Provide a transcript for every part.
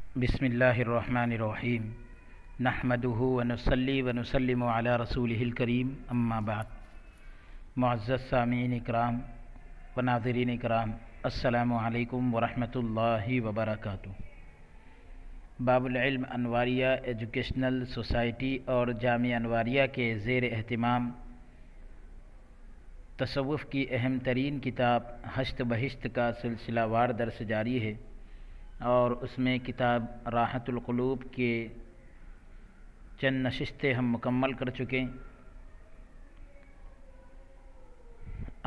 بسم اللہ الرحمن الرحیم نحمدہ ونصلی ونسلم علی رسولہ الکریم اما بعد۔ معزز سامعین اکرام و ناظرین اکرام، السلام علیکم ورحمۃ اللہ وبرکاتہ۔ باب العلم انواریہ ایجوکیشنل سوسائٹی اور جامعہ انواریہ کے زیر اہتمام تصوف کی اہم ترین کتاب ہشت بہشت کا سلسلہ وار درس جاری ہے، اور اس میں کتاب راحت القلوب کے چند نشستیں ہم مکمل کر چکے۔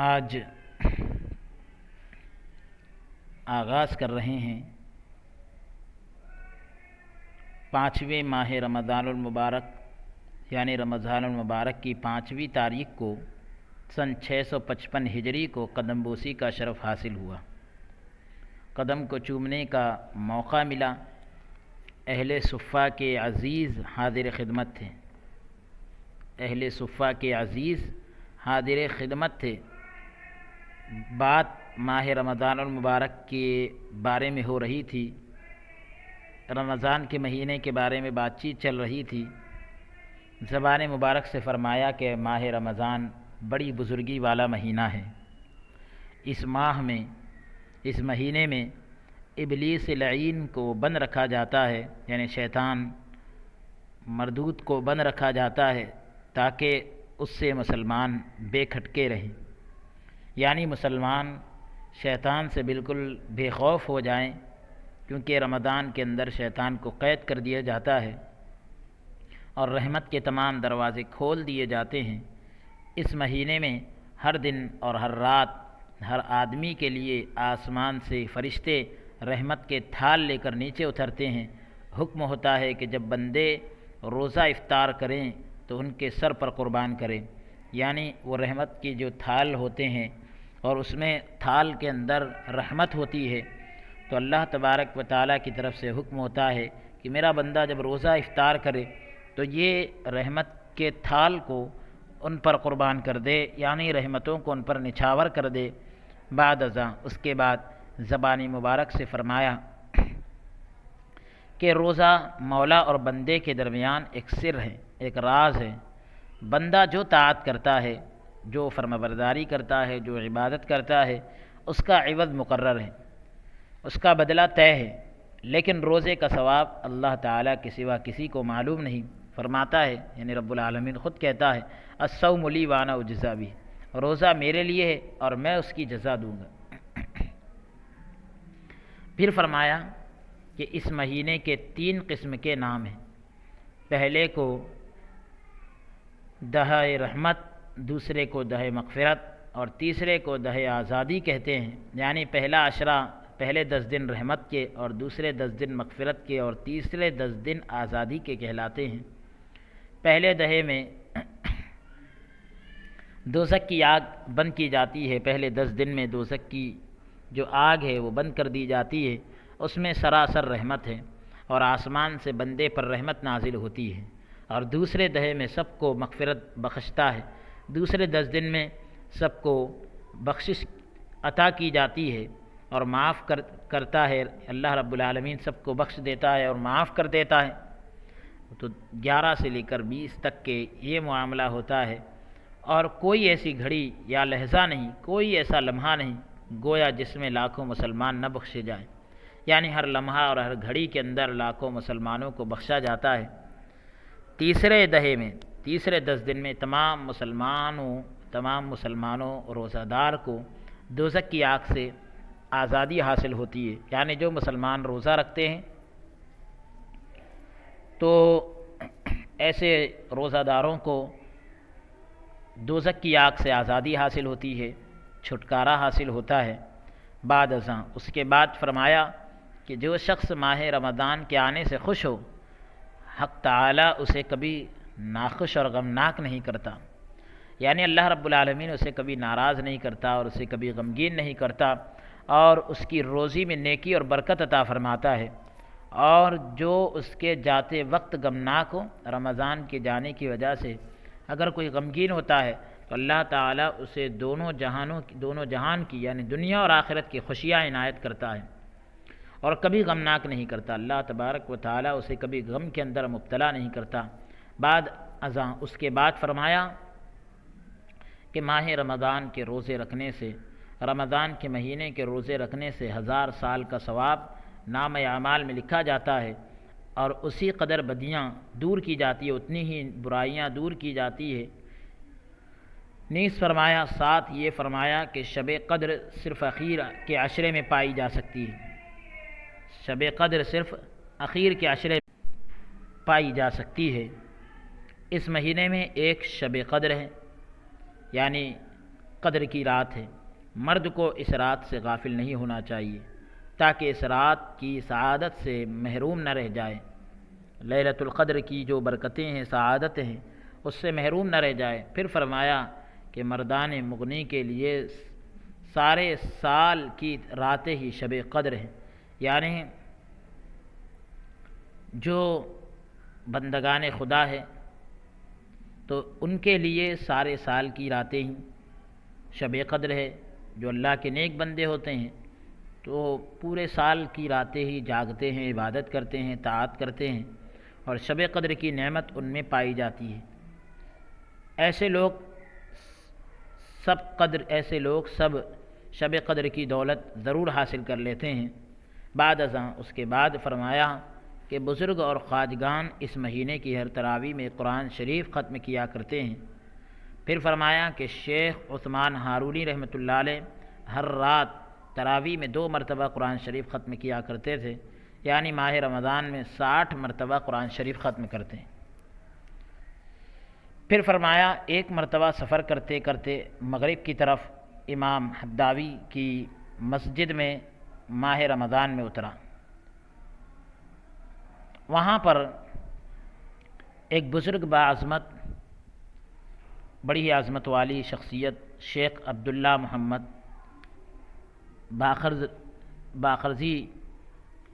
آج آغاز کر رہے ہیں 5ویں ماہ رمضان المبارک، یعنی رمضان المبارک کی 5ویں تاریخ کو سن 655 ہجری کو قدم بوسی کا شرف حاصل ہوا۔ قدم کو چومنے کا موقع ملا۔ اہل صفہ کے عزیز حاضر خدمت تھے، اہل صفہ کے عزیز حاضر خدمت تھے۔ بات ماہ رمضان المبارک کے بارے میں ہو رہی تھی، رمضان کے مہینے کے بارے میں بات چیت چل رہی تھی۔ زبان مبارک سے فرمایا کہ ماہ رمضان بڑی بزرگی والا مہینہ ہے۔ اس ماہ میں، اس مہینے میں ابلیس لعین کو بند رکھا جاتا ہے، یعنی شیطان مردود کو بند رکھا جاتا ہے تاکہ اس سے مسلمان بے کھٹکے رہیں، یعنی مسلمان شیطان سے بالکل بے خوف ہو جائیں، کیونکہ رمضان کے اندر شیطان کو قید کر دیا جاتا ہے اور رحمت کے تمام دروازے کھول دیے جاتے ہیں۔ اس مہینے میں ہر دن اور ہر رات ہر آدمی کے لیے آسمان سے فرشتے رحمت کے تھال لے کر نیچے اترتے ہیں۔ حکم ہوتا ہے کہ جب بندے روزہ افطار کریں تو ان کے سر پر قربان کریں، یعنی وہ رحمت کی جو تھال ہوتے ہیں اور اس میں تھال کے اندر رحمت ہوتی ہے، تو اللہ تبارک و تعالیٰ کی طرف سے حکم ہوتا ہے کہ میرا بندہ جب روزہ افطار کرے تو یہ رحمت کے تھال کو ان پر قربان کر دے، یعنی رحمتوں کو ان پر نچھاور کر دے۔ بعد ازاں اس کے بعد زبانی مبارک سے فرمایا کہ روزہ مولا اور بندے کے درمیان ایک سر ہے، ایک راز ہے۔ بندہ جو طاعت کرتا ہے، جو فرمانبرداری کرتا ہے، جو عبادت کرتا ہے، اس کا عوض مقرر ہے، اس کا بدلہ طے ہے، لیکن روزے کا ثواب اللہ تعالیٰ کے سوا کسی کو معلوم نہیں۔ فرماتا ہے، یعنی رب العالمین خود کہتا ہے الصوم لی وانا اجزی بہ، روزہ میرے لیے ہے اور میں اس کی جزا دوں گا۔ پھر فرمایا کہ اس مہینے کے 3 قسم کے نام ہیں۔ پہلے کو دہہ رحمت، دوسرے کو دہہ مغفرت اور تیسرے کو دہہ آزادی کہتے ہیں، یعنی پہلا عشرہ پہلے 10 دن رحمت کے اور دوسرے 10 دن مغفرت کے اور تیسرے 10 دن آزادی کے کہلاتے ہیں۔ پہلے دہے میں دوزخ کی آگ بند کی جاتی ہے، پہلے 10 دن میں دوزخ کی جو آگ ہے وہ بند کر دی جاتی ہے، اس میں سراسر رحمت ہے اور آسمان سے بندے پر رحمت نازل ہوتی ہے، اور دوسرے دہے میں سب کو مغفرت بخشتا ہے، دوسرے 10 دن میں سب کو بخشش عطا کی جاتی ہے اور معاف کرتا ہے، اللہ رب العالمین سب کو بخش دیتا ہے اور معاف کر دیتا ہے۔ تو 11 سے لے کر 20 تک کے یہ معاملہ ہوتا ہے، اور کوئی ایسی گھڑی یا لحظہ نہیں، کوئی ایسا لمحہ نہیں گویا جس میں لاکھوں مسلمان نہ بخشے جائیں، یعنی ہر لمحہ اور ہر گھڑی کے اندر لاکھوں مسلمانوں کو بخشا جاتا ہے۔ تیسرے دہے میں، تیسرے 10 دن میں تمام مسلمانوں روزہ دار کو دوزخ کی آگ سے آزادی حاصل ہوتی ہے، یعنی جو مسلمان روزہ رکھتے ہیں تو ایسے روزہ داروں کو دوزخ کی آگ سے آزادی حاصل ہوتی ہے، چھٹکارا حاصل ہوتا ہے۔ بعد ازاں اس کے بعد فرمایا کہ جو شخص ماہ رمضان کے آنے سے خوش ہو، حق تعالیٰ اسے کبھی ناخوش اور غمناک نہیں کرتا، یعنی اللہ رب العالمین اسے کبھی ناراض نہیں کرتا اور اسے کبھی غمگین نہیں کرتا، اور اس کی روزی میں نیکی اور برکت عطا فرماتا ہے۔ اور جو اس کے جاتے وقت غمناک ہو، رمضان کے جانے کی وجہ سے اگر کوئی غمگین ہوتا ہے تو اللہ تعالیٰ اسے دونوں جہان کی یعنی دنیا اور آخرت کی خوشیاں عنایت کرتا ہے۔ اور کبھی غمناک نہیں کرتا۔ اللہ تبارک و تعالیٰ اسے کبھی غم کے اندر مبتلا نہیں کرتا۔ بعد ازاں اس کے بعد فرمایا کہ ماہ رمضان کے روزے رکھنے سے، رمضان کے مہینے کے روزے رکھنے سے 1000 سال کا ثواب نامہ اعمال میں لکھا جاتا ہے، اور اسی قدر بدیاں دور کی جاتی ہے، اتنی ہی برائیاں دور کی جاتی ہے۔ نیز فرمایا، ساتھ یہ فرمایا کہ شب قدر صرف اخیر کے عشرے میں پائی جا سکتی ہے، شب قدر صرف اخیر کے عشرے میں پائی جا سکتی ہے۔ اس مہینے میں ایک شب قدر ہے، یعنی قدر کی رات ہے۔ مرد کو اس رات سے غافل نہیں ہونا چاہیے تاکہ اس رات کی سعادت سے محروم نہ رہ جائے، لیلۃ القدر کی جو برکتیں ہیں، سعادتیں ہیں، اس سے محروم نہ رہ جائے۔ پھر فرمایا کہ مردان مغنی کے لیے سارے سال کی راتیں ہی شب قدر ہیں، یعنی جو بندگان خدا ہے تو ان کے لیے سارے سال کی راتیں ہی شب قدر ہے۔ جو اللہ کے نیک بندے ہوتے ہیں تو پورے سال کی راتیں ہی جاگتے ہیں، عبادت کرتے ہیں، طاعت کرتے ہیں، اور شب قدر کی نعمت ان میں پائی جاتی ہے۔ ایسے لوگ سب شب قدر کی دولت ضرور حاصل کر لیتے ہیں۔ بعد ازاں اس کے بعد فرمایا کہ بزرگ اور خواجگان اس مہینے کی ہر تراویح میں قرآن شریف ختم کیا کرتے ہیں۔ پھر فرمایا کہ شیخ عثمان ہارونی رحمۃ اللہ علیہ ہر رات تراویح میں 2 مرتبہ قرآن شریف ختم کیا کرتے تھے، یعنی ماہ رمضان میں 60 مرتبہ قرآن شریف ختم کرتے ہیں۔ پھر فرمایا، ایک مرتبہ سفر کرتے کرتے مغرب کی طرف امام حداوی کی مسجد میں ماہ رمضان میں اترا۔ وہاں پر ایک بزرگ باعظمت، بڑی ہی عظمت والی شخصیت شیخ عبداللہ محمد باخرزی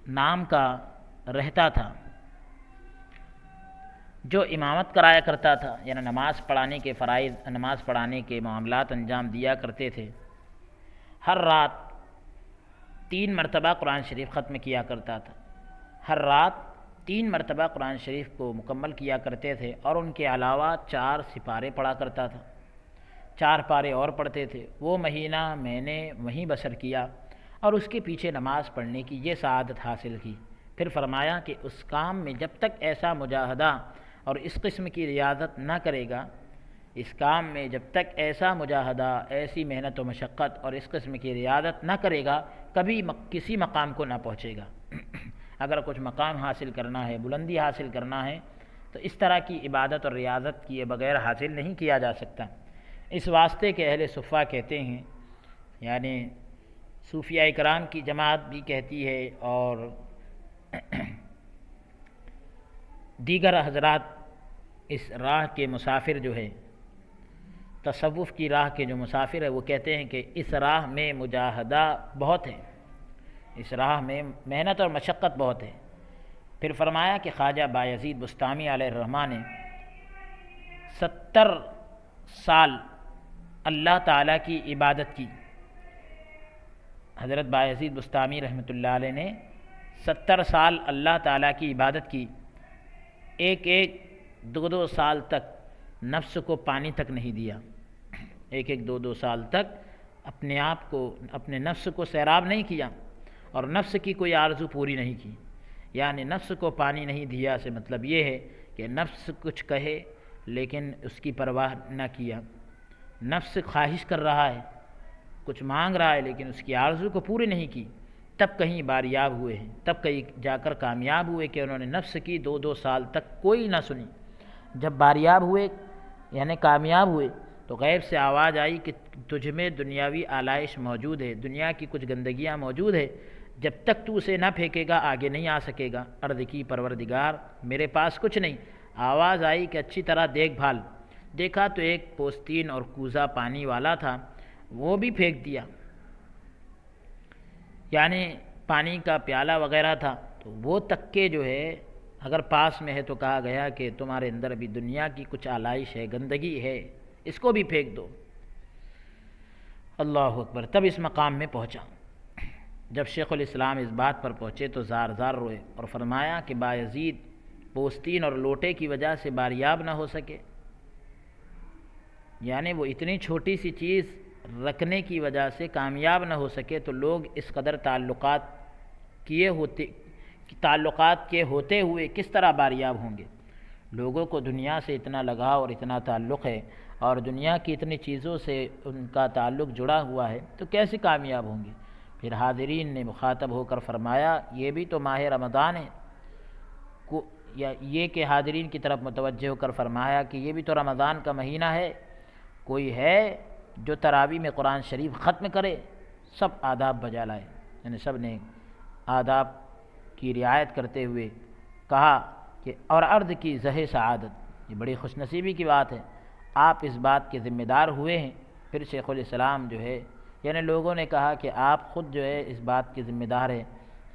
نام کا رہتا تھا، جو امامت کرایا کرتا تھا، یعنی نماز پڑھانے کے فرائض، نماز پڑھانے کے معاملات انجام دیا کرتے تھے۔ ہر رات 3 مرتبہ قرآن شریف ختم کیا کرتا تھا، ہر رات 3 مرتبہ قرآن شریف کو مکمل کیا کرتے تھے، اور ان کے علاوہ 4 سپارے پڑھا کرتا تھا، 4 پارے اور پڑھتے تھے۔ وہ مہینہ میں نے وہیں بسر کیا اور اس کے پیچھے نماز پڑھنے کی یہ سعادت حاصل کی۔ پھر فرمایا کہ اس کام میں جب تک ایسا مجاہدہ اور اس قسم کی ریاضت نہ کرے گا، اس کام میں جب تک ایسا مجاہدہ، ایسی محنت و مشقت اور اس قسم کی ریاضت نہ کرے گا، کبھی کسی مقام کو نہ پہنچے گا۔ اگر کچھ مقام حاصل کرنا ہے، بلندی حاصل کرنا ہے، تو اس طرح کی عبادت اور ریاضت کیے بغیر حاصل نہیں کیا جا سکتا۔ اس واسطے کہ اہل صفہ کہتے ہیں، یعنی صوفیاء کرام کی جماعت بھی کہتی ہے، اور دیگر حضرات اس راہ کے مسافر جو ہے، تصوف کی راہ کے جو مسافر ہے، وہ کہتے ہیں کہ اس راہ میں مجاہدہ بہت ہے، اس راہ میں محنت اور مشقت بہت ہے۔ پھر فرمایا کہ خواجہ بایزید بسطامی علیہ الرحمہ نے 70 سال اللہ تعالیٰ کی عبادت کی۔ حضرت بایزید بسطامی رحمۃ اللہ علیہ نے 70 سال اللہ تعالیٰ کی عبادت کی، ایک 2 سال تک نفس کو پانی تک نہیں دیا، 2 سال تک اپنے آپ کو، اپنے نفس کو سیراب نہیں کیا، اور نفس کی کوئی آرزو پوری نہیں کی۔ یعنی نفس کو پانی نہیں دیا سے مطلب یہ ہے کہ نفس کچھ کہے لیکن اس کی پرواہ نہ کیا، نفس خواہش کر رہا ہے، کچھ مانگ رہا ہے، لیکن اس کی آرزو کو پوری نہیں کی، تب کہیں باریاب ہوئے ہیں، تب کہیں جا کر کامیاب ہوئے کہ انہوں نے نفس کی 2 سال تک کوئی نہ سنی۔ جب باریاب ہوئے یعنی کامیاب ہوئے تو غیب سے آواز آئی کہ تجھ میں دنیاوی آلائش موجود ہے، دنیا کی کچھ گندگیاں موجود ہے، جب تک تو اسے نہ پھینکے گا آگے نہیں آ سکے گا۔ عرض کی پروردگار میرے پاس کچھ نہیں۔ آواز آئی کہ اچھی طرح دیکھ بھال، دیکھا تو ایک پوستین اور کوزہ پانی والا تھا، وہ بھی پھینک دیا، یعنی پانی کا پیالہ وغیرہ تھا، تو وہ تک کے جو ہے اگر پاس میں ہے تو کہا گیا کہ تمہارے اندر ابھی دنیا کی کچھ آلائش ہے، گندگی ہے، اس کو بھی پھینک دو۔ اللہ اکبر، تب اس مقام میں پہنچا۔ جب شیخ الاسلام اس بات پر پہنچے تو زار زار روئے اور فرمایا کہ بایزید پوستین اور لوٹے کی وجہ سے باریاب نہ ہو سکے، یعنی وہ اتنی چھوٹی سی چیز رکھنے کی وجہ سے کامیاب نہ ہو سکے تو لوگ اس قدر تعلقات کے ہوتے ہوئے کس طرح باریاب ہوں گے؟ لوگوں کو دنیا سے اتنا لگاؤ اور اتنا تعلق ہے اور دنیا کی اتنی چیزوں سے ان کا تعلق جڑا ہوا ہے تو کیسے کامیاب ہوں گے؟ پھر حاضرین نے مخاطب ہو کر فرمایا یہ بھی تو ماہ رمضان ہے، یا یہ کہ حاضرین کی طرف متوجہ ہو کر فرمایا کہ یہ بھی تو رمضان کا مہینہ ہے، کوئی ہے جو تراویح میں قرآن شریف ختم کرے؟ سب آداب بجا لائے، یعنی سب نے آداب کی رعایت کرتے ہوئے کہا کہ اور عرض کی زہ سعادت، یہ بڑی خوش نصیبی کی بات ہے، آپ اس بات کے ذمہ دار ہوئے ہیں۔ پھر شیخ الاسلام جو ہے، یعنی لوگوں نے کہا کہ آپ خود جو ہے اس بات کے ذمہ دار ہیں،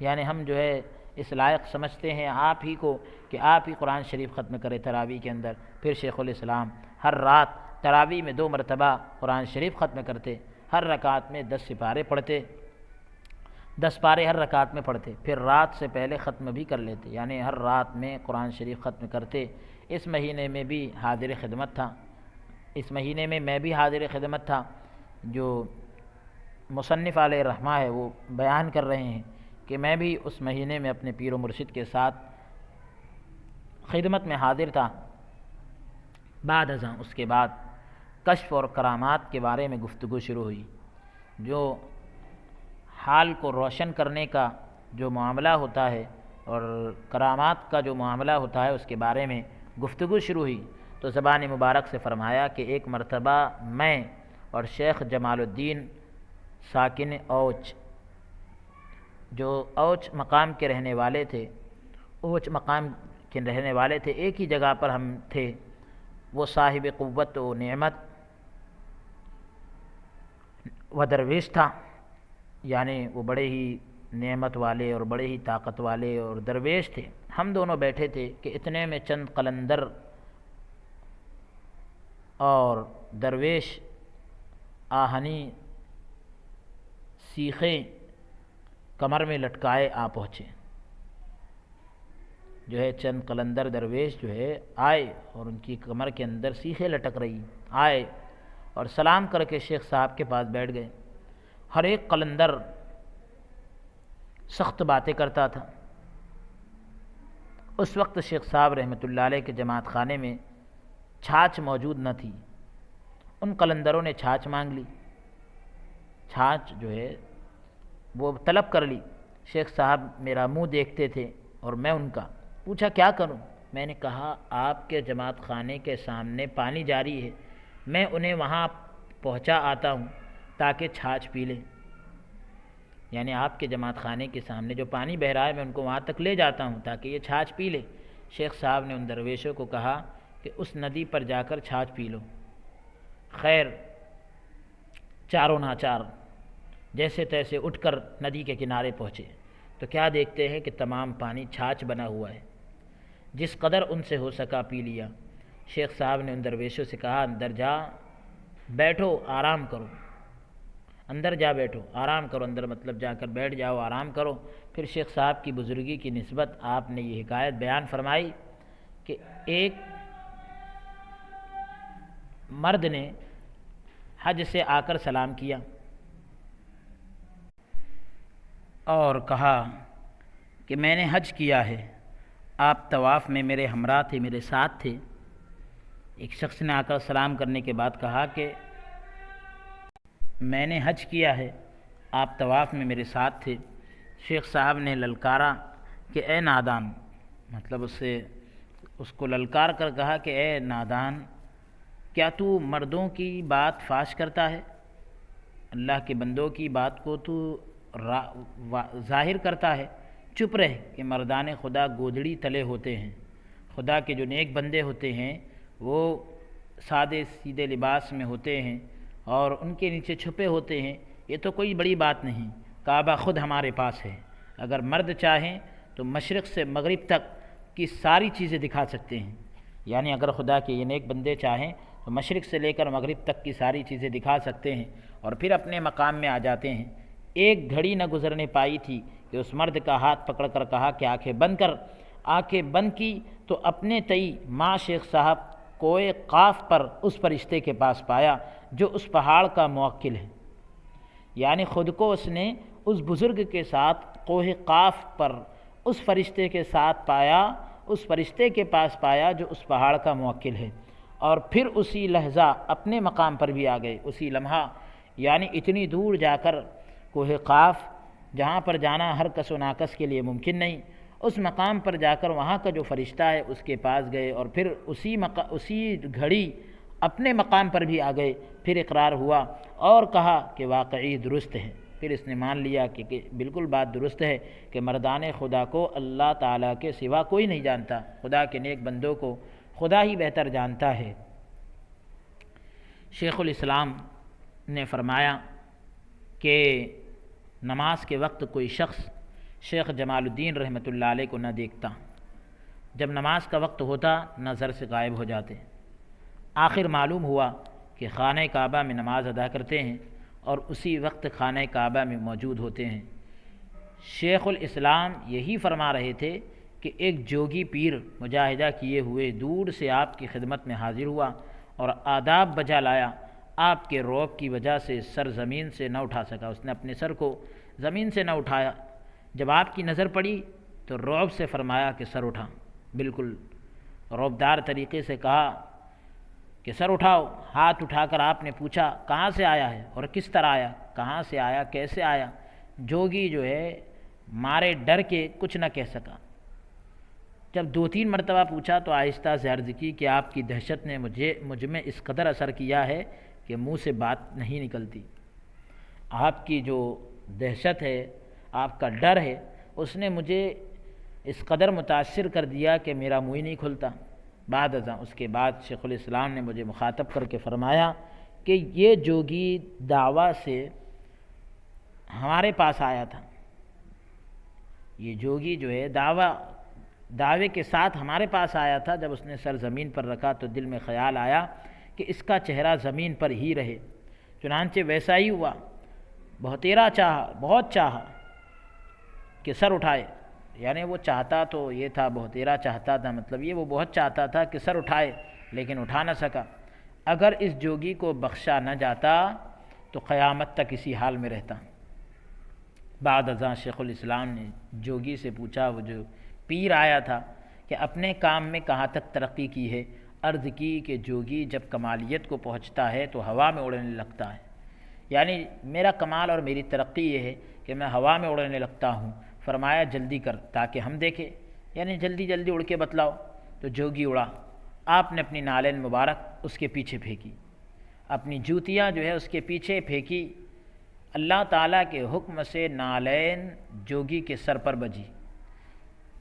یعنی ہم جو ہے اس لائق سمجھتے ہیں آپ ہی کو کہ آپ ہی قرآن شریف ختم کرے تراویح کے اندر۔ پھر شیخ الاسلام ہر رات تراویح میں 2 مرتبہ قرآن شریف ختم کرتے، ہر رکعت میں 10 سپارے پڑھتے، 10 پارے ہر رکعت میں پڑھتے، پھر رات سے پہلے ختم بھی کر لیتے، یعنی ہر رات میں قرآن شریف ختم کرتے۔ اس مہینے میں بھی حاضر خدمت تھا، اس مہینے میں میں بھی حاضر خدمت تھا۔ جو مصنف علیہ الرحمہ ہے وہ بیان کر رہے ہیں کہ میں بھی اس مہینے میں اپنے پیر و مرشد کے ساتھ خدمت میں حاضر تھا۔ بعد ازاں اس کے بعد کشف اور کرامات کے بارے میں گفتگو شروع ہوئی، جو حال کو روشن کرنے کا جو معاملہ ہوتا ہے اور کرامات کا جو معاملہ ہوتا ہے اس کے بارے میں گفتگو شروع ہوئی تو زبان مبارک سے فرمایا کہ ایک مرتبہ میں اور شیخ جمال الدین ساکن اوچ، جو اوچ مقام کے رہنے والے تھے، ایک ہی جگہ پر ہم تھے، وہ صاحب قوت و نعمت و درویش تھا، یعنی وہ بڑے ہی نعمت والے اور بڑے ہی طاقت والے اور درویش تھے۔ ہم دونوں بیٹھے تھے کہ اتنے میں چند قلندر اور درویش آہنی سیخیں کمر میں لٹکائے آ پہنچے، جو ہے چند قلندر درویش جو ہے آئے اور ان کی کمر کے اندر سیخیں لٹک رہی، آئے اور سلام کر کے شیخ صاحب کے پاس بیٹھ گئے۔ ہر ایک قلندر سخت باتیں کرتا تھا۔ اس وقت شیخ صاحب رحمۃ اللہ علیہ کے جماعت خانے میں چھاچھ موجود نہ تھی، ان قلندروں نے چھاچھ مانگ لی، چھاچھ جو ہے وہ طلب کر لی۔ شیخ صاحب میرا منہ دیکھتے تھے اور میں ان کا، پوچھا کیا کروں؟ میں نے کہا آپ کے جماعت خانے کے سامنے پانی جاری ہے، میں انہیں وہاں پہنچا آتا ہوں تاکہ چھاچھ پی لیں، یعنی آپ کے جماعت خانے کے سامنے جو پانی بہ رہا ہے میں ان کو وہاں تک لے جاتا ہوں تاکہ یہ چھاچھ پی لے۔ شیخ صاحب نے ان درویشوں کو کہا کہ اس ندی پر جا کر چھاچھ پی لو۔ خیر چاروں ناچار جیسے تیسے اٹھ کر ندی کے کنارے پہنچے تو کیا دیکھتے ہیں کہ تمام پانی چھاچھ بنا ہوا ہے، جس قدر ان سے ہو سکا پی لیا۔ شیخ صاحب نے ان درویشوں سے کہا اندر جا بیٹھو آرام کرو، اندر جا بیٹھو آرام کرو، اندر مطلب جا کر بیٹھ جاؤ آرام کرو۔ پھر شیخ صاحب کی بزرگی کی نسبت آپ نے یہ حکایت بیان فرمائی کہ ایک مرد نے حج سے آ کر سلام کیا اور کہا کہ میں نے حج کیا ہے، آپ طواف میں میرے ہمراہ تھے، میرے ساتھ تھے۔ ایک شخص نے آ کر سلام کرنے کے بعد کہا کہ میں نے حج کیا ہے، آپ طواف میں میرے ساتھ تھے۔ شیخ صاحب نے للکارا کہ اے نادان، مطلب اس کو للکار کر کہا کہ اے نادان، کیا تو مردوں کی بات فاش کرتا ہے؟ اللہ کے بندوں کی بات کو تو ظاہر کرتا ہے، چپ رہ کہ مردان خدا گودڑی تلے ہوتے ہیں۔ خدا کے جو نیک بندے ہوتے ہیں وہ سادے سیدھے لباس میں ہوتے ہیں اور ان کے نیچے چھپے ہوتے ہیں، یہ تو کوئی بڑی بات نہیں۔ کعبہ خود ہمارے پاس ہے، اگر مرد چاہیں تو مشرق سے مغرب تک کی ساری چیزیں دکھا سکتے ہیں، یعنی اگر خدا کے یہ نیک بندے چاہیں تو مشرق سے لے کر مغرب تک کی ساری چیزیں دکھا سکتے ہیں اور پھر اپنے مقام میں آ جاتے ہیں۔ ایک گھڑی نہ گزرنے پائی تھی کہ اس مرد کا ہاتھ پکڑ کر کہا کہ آنکھیں بند کر۔ آنکھیں بند کی تو اپنے تئی ماں شیخ صاحب کوئے قاف پر اس فرشتے کے پاس پایا جو اس پہاڑ کا موکل ہے، یعنی خود کو اس نے اس بزرگ کے ساتھ کوہ قاف پر اس فرشتے کے ساتھ پایا، اس فرشتے کے پاس پایا جو اس پہاڑ کا موکل ہے، اور پھر اسی لحظہ اپنے مقام پر بھی آ گئے، اسی لمحہ، یعنی اتنی دور جا کر کوہ قاف جہاں پر جانا ہر کس و ناکس کے لیے ممکن نہیں، اس مقام پر جا کر وہاں کا جو فرشتہ ہے اس کے پاس گئے، اور پھر اسی گھڑی اپنے مقام پر بھی آ گئے، پھر اقرار ہوا اور کہا کہ واقعی درست ہے۔ پھر اس نے مان لیا کہ بالکل بات درست ہے کہ مردان خدا کو اللہ تعالیٰ کے سوا کوئی نہیں جانتا، خدا کے نیک بندوں کو خدا ہی بہتر جانتا ہے۔ شیخ الاسلام نے فرمایا کہ نماز کے وقت کوئی شخص شیخ جمال الدین رحمۃ اللہ علیہ کو نہ دیکھتا، جب نماز کا وقت ہوتا نظر سے غائب ہو جاتے۔ آخر معلوم ہوا کہ خانہ کعبہ میں نماز ادا کرتے ہیں اور اسی وقت خانہ کعبہ میں موجود ہوتے ہیں۔ شیخ الاسلام یہی فرما رہے تھے کہ ایک جوگی پیر مجاہدہ کیے ہوئے دور سے آپ کی خدمت میں حاضر ہوا اور آداب بجا لایا، آپ کے رعب کی وجہ سے سر زمین سے نہ اٹھا سکا، اس نے اپنے سر کو زمین سے نہ اٹھایا۔ جب آپ کی نظر پڑی تو رعب سے فرمایا کہ سر اٹھا، بالکل رعبدار طریقے سے کہا کہ سر اٹھاؤ۔ ہاتھ اٹھا کر آپ نے پوچھا کہاں سے آیا ہے اور کس طرح آیا، کہاں سے آیا، کیسے آیا؟ جوگی جو ہے مارے ڈر کے کچھ نہ کہہ سکا۔ جب 2-3 مرتبہ پوچھا تو آہستہ سے عرض کی کہ آپ کی دہشت نے مجھ میں اس قدر اثر کیا ہے کہ منہ سے بات نہیں نکلتی۔ آپ کی جو دہشت ہے، آپ کا ڈر ہے، اس نے مجھے اس قدر متاثر کر دیا کہ میرا منہ ہی نہیں کھلتا۔ بعد ازاں اس کے بعد شیخ الاسلام نے مجھے مخاطب کر کے فرمایا کہ یہ جوگی دعویٰ سے ہمارے پاس آیا تھا، یہ جوگی جو ہے دعوے کے ساتھ ہمارے پاس آیا تھا۔ جب اس نے سر زمین پر رکھا تو دل میں خیال آیا کہ اس کا چہرہ زمین پر ہی رہے، چنانچہ ویسا ہی ہوا۔ بہت چاہا کہ سر اٹھائے، یعنی وہ چاہتا تو یہ تھا، بہتیرا چاہتا تھا، مطلب یہ وہ بہت چاہتا تھا کہ سر اٹھائے لیکن اٹھا نہ سکا۔ اگر اس جوگی کو بخشا نہ جاتا تو قیامت تک اسی حال میں رہتا۔ بعد ازاں شیخ الاسلام نے جوگی سے پوچھا، وہ جو پیر آیا تھا، کہ اپنے کام میں کہاں تک ترقی کی ہے؟ عرض کی کہ جوگی جب کمالیت کو پہنچتا ہے تو ہوا میں اڑنے لگتا ہے، یعنی میرا کمال اور میری ترقی یہ ہے کہ میں ہوا میں اڑنے لگتا ہوں۔ فرمایا جلدی کر تاکہ ہم دیکھیں، یعنی جلدی جلدی اڑ کے بتلاؤ۔ تو جوگی اڑا، آپ نے اپنی نالین مبارک اس کے پیچھے پھینکی، اپنی جوتیاں جو ہے اس کے پیچھے پھینکی۔ اللہ تعالیٰ کے حکم سے نالین جوگی کے سر پر بجی۔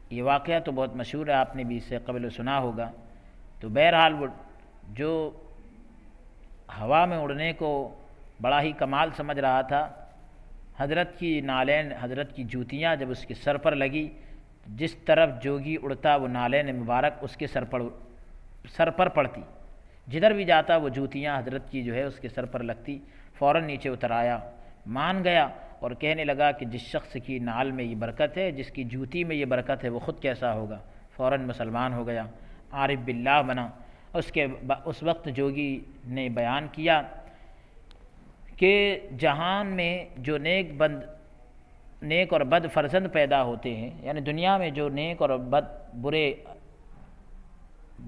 یہ واقعہ تو بہت مشہور ہے، آپ نے بھی اس سے قبل سنا ہوگا۔ تو بہرحال وہ جو ہوا میں اڑنے کو بڑا ہی کمال سمجھ رہا تھا، حضرت کی نالین، حضرت کی جوتیاں جب اس کے سر پر لگی، جس طرف جوگی اڑتا وہ نالین مبارک اس کے سر پر پڑتی، جدھر بھی جاتا وہ جوتیاں حضرت کی جو ہے اس کے سر پر لگتی۔ فوراً نیچے اتر آیا، مان گیا اور کہنے لگا کہ جس شخص کی نال میں یہ برکت ہے، جس کی جوتی میں یہ برکت ہے، وہ خود کیسا ہوگا۔ فوراً مسلمان ہو گیا، عارف باللہ بنا۔ اس وقت جوگی نے بیان کیا کہ جہان میں جو نیک اور بد فرزند پیدا ہوتے ہیں، یعنی دنیا میں جو نیک اور برے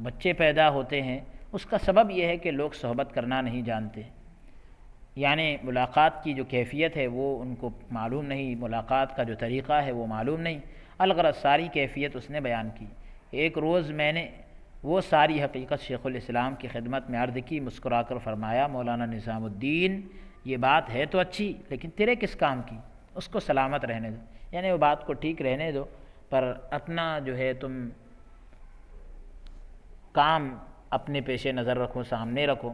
بچے پیدا ہوتے ہیں، اس کا سبب یہ ہے کہ لوگ صحبت کرنا نہیں جانتے، یعنی ملاقات کی جو کیفیت ہے وہ ان کو معلوم نہیں، ملاقات کا جو طریقہ ہے وہ معلوم نہیں۔ الغرض ساری کیفیت اس نے بیان کی۔ ایک روز میں نے وہ ساری حقیقت شیخ الاسلام کی خدمت میں عرض کی، مسکرا کر فرمایا مولانا نظام الدین یہ بات ہے تو اچھی لیکن تیرے کس کام کی، اس کو سلامت رہنے دو، یعنی وہ بات کو ٹھیک رہنے دو، پر اپنا جو ہے تم کام اپنے پیش نظر رکھو، سامنے رکھو۔